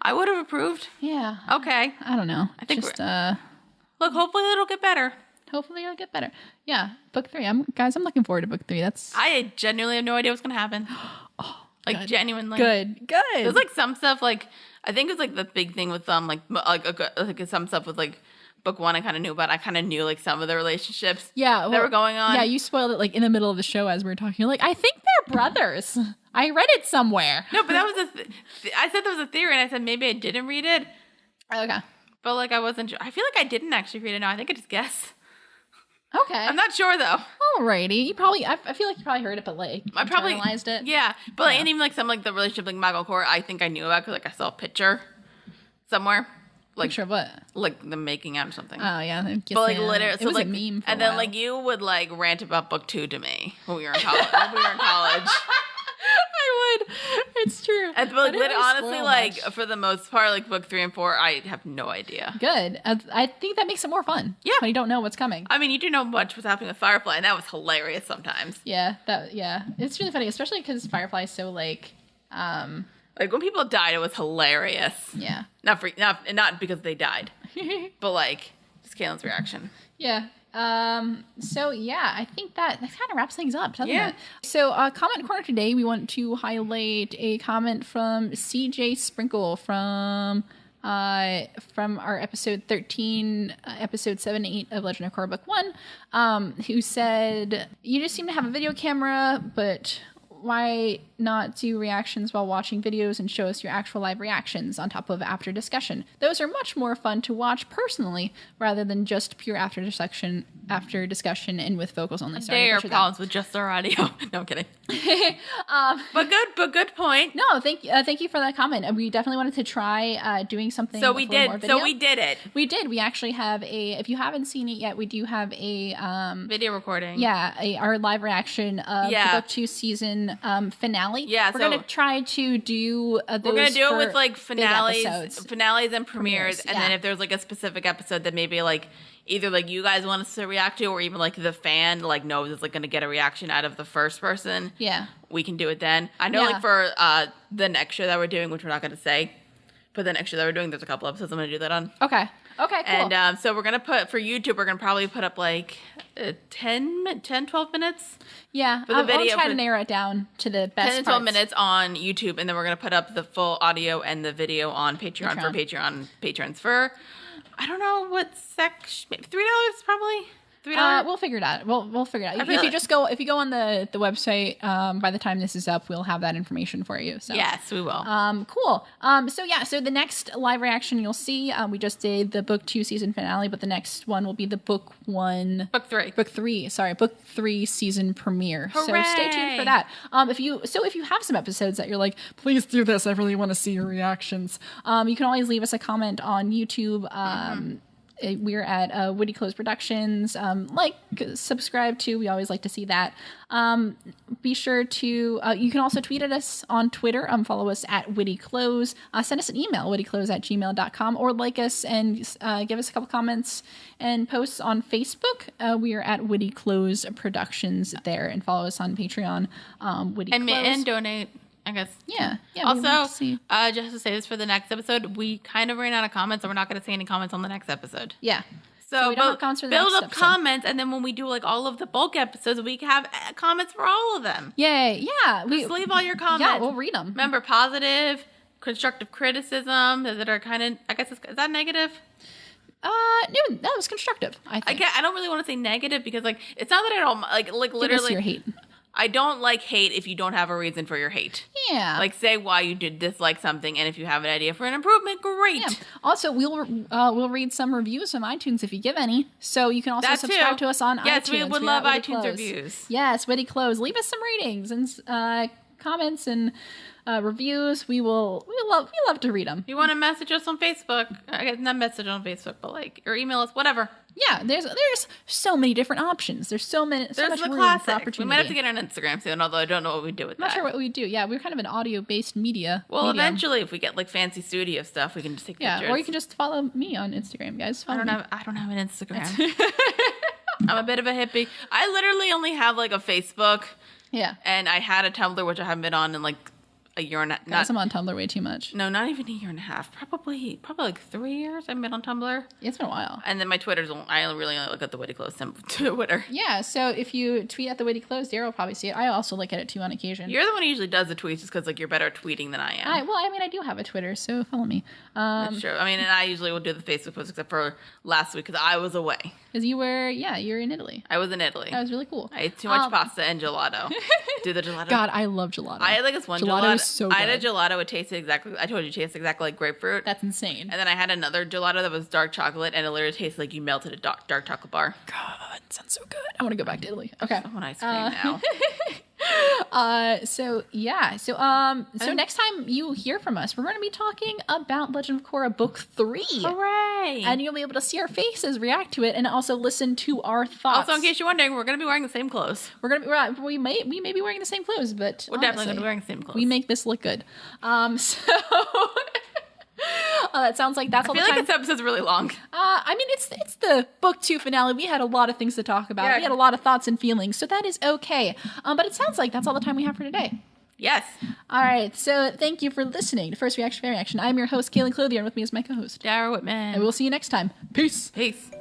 I would have approved. Yeah. Okay. I don't know. I think look, hopefully it'll get better. Hopefully it'll get better. Yeah. Book 3. I'm looking forward to book 3. I genuinely have no idea what's going to happen. Like, good. Genuinely. Good. There's, like, some stuff, like, I think it's, like, the big thing with, some stuff with, like, book 1 I kind of knew about. I kind of knew, like, some of the relationships that were going on. Yeah, you spoiled it, like, in the middle of the show as we were talking. You're like, I think they're brothers. I read it somewhere. No, but that was I said there was a theory, and I said maybe I didn't read it. Okay. But, like, I wasn't sure. I feel like I didn't actually read it. No, I think I just guessed. Okay. I'm not sure, though. Alrighty. I feel like you probably heard it, but, like, I probably internalized it. Yeah. But, like, and even, like, some, like, the relationship, like, Legend of Korra, I think I knew about because, like, I saw a picture somewhere. Like, picture of what? Like, them making out or something. Oh, yeah. But, like, literally. It was a meme for and then, like, you would, like, rant about book 2 to me when we were in college. I would. It's true. But like, honestly, like, for the most part, like, book 3 and 4, I have no idea. Good. I think that makes it more fun. Yeah. When you don't know what's coming. I mean, you do know much what's happening with Firefly, and that was hilarious sometimes. Yeah. It's really funny, especially because Firefly is so, like, like, when people died, it was hilarious. Yeah. Not because they died, but, like, just Cailin's reaction. Yeah. So yeah, I think that kind of wraps things up, doesn't it? So, comment corner today, we want to highlight a comment from CJ Sprinkle from our episode 13, episode 7 and 8 of Legend of Korra Book 1, who said, you just seem to have a video camera, but why not do reactions while watching videos and show us your actual live reactions on top of after discussion? Those are much more fun to watch personally rather than just pure after discussion and with vocals only. There are problems with just our audio. No, I'm kidding. But good point. No, thank you for that comment. We definitely wanted to try doing something. So we did. So we did it. We did. We actually have if you haven't seen it yet, we do have a video recording. Yeah, our live reaction of the book 2 season finale. Yeah, we're gonna try to do. We're gonna do it with like finales and premieres, and then if there's like a specific episode that maybe like either like you guys want us to react to, or even like the fan like knows it's like gonna get a reaction out of the first person. Yeah, we can do it then. I know like for the next show that we're doing, which we're not gonna say, but the next show that we're doing, there's a couple episodes I'm gonna do that on. Okay, cool. And so we're gonna put for YouTube, we're gonna probably put up like 10, 12 minutes. Yeah, I'll try to narrow it down to the best 10 to 12 minutes on YouTube, and then we're going to put up the full audio and the video on Patreon. For patrons for I don't know what section. $3 probably. We'll figure it out. We'll figure it out. If you go on the website, by the time this is up, we'll have that information for you. So yes, we will. Cool. So the next live reaction you'll see, we just did the book 2 season finale, but the next one will be the book 3 season premiere. Hooray! So stay tuned for that. If you have some episodes that you're like, please do this, I really want to see your reactions. You can always leave us a comment on YouTube. We're at Woody Close Productions. Subscribe to. We always like to see that. Be sure to. You can also tweet at us on Twitter. Follow us at Witty Close. Send us an email, wittyclose@gmail.com, or like us and give us a couple comments and posts on Facebook. We are at Woody Close Productions there, and follow us on Patreon. Witty Close. And donate. I guess. Yeah. Also, just to say this for the next episode, we kind of ran out of comments, so we're not going to see any comments on the next episode. Yeah. So we don't have comments for the build next up episode. Comments, and then when we do like all of the bulk episodes, we can have comments for all of them. Yay. Yeah. Just leave all your comments. Yeah, we'll read them. Remember, positive, constructive criticism that are kind of, I guess, is that negative? No, that was constructive. I think. I don't really want to say negative because like it's not that I don't like literally Give us your hate. I don't like hate if you don't have a reason for your hate. Yeah. Like, say why you did dislike something, and if you have an idea for an improvement, great. Yeah. Also, we'll read some reviews from iTunes if you give any. So you can also subscribe to us on iTunes. Yes, we would love iTunes reviews. Yes, Witty Close. Leave us some ratings and comments and reviews. We love to read them. If you want to message us on Facebook, I guess not message on Facebook, but or email us, whatever. Yeah, there's so many different options. There's so much the room classic. for opportunity. We might have to get on Instagram soon, although I don't know what we do with that. I'm not sure what we do. Yeah, we're kind of an audio-based media. Well, medium. eventually, if we get like fancy studio stuff, we can just take pictures. Yeah, or you can just follow me on Instagram, guys. I don't have an Instagram. I'm a bit of a hippie. I literally only have like a Facebook. Yeah. And I had a Tumblr, which I haven't been on in like a year and a half. Guys, I'm on Tumblr way too much. No, not even a year and a half. Probably like 3 years I've been on Tumblr. It's been a while. And then my Twitter's, I really only look at the Witty Close Twitter. Yeah, so if you tweet at the Witty Close, Dara will probably see it. I also look at it too on occasion. You're the one who usually does the tweets just because like you're better at tweeting than I am. I do have a Twitter, so follow me. That's true. I mean, and I usually will do the Facebook posts except for last week because I was away. Because you're in Italy. I was in Italy. That was really cool. I ate too much pasta and gelato. Do the gelato. God, I love gelato. I had like this one gelato. Is so good. I had a gelato. It tasted exactly. I told you, it tastes exactly like grapefruit. That's insane. And then I had another gelato that was dark chocolate, and it literally tasted like you melted a dark chocolate bar. God, sounds so good. I want to go back to Italy. Okay. I want ice cream now. So next time you hear from us, we're going to be talking about Legend of Korra Book 3. Hooray! And you'll be able to see our faces react to it, and also listen to our thoughts. Also, in case you're wondering, we're going to be wearing the same clothes. We may be wearing the same clothes, but we're definitely going to be wearing the same clothes. We make this look good. That sounds like that's all the time. I feel like this episode's really long. I mean, it's the book 2 finale. We had a lot of things to talk about. Yeah. We had a lot of thoughts and feelings, so that is okay. But it sounds like that's all the time we have for today. Yes. All right. So thank you for listening to First Reaction Fan Reaction. I'm your host, Cailin Clothier, and with me is my co-host, Dara Whitman. And we'll see you next time. Peace. Peace.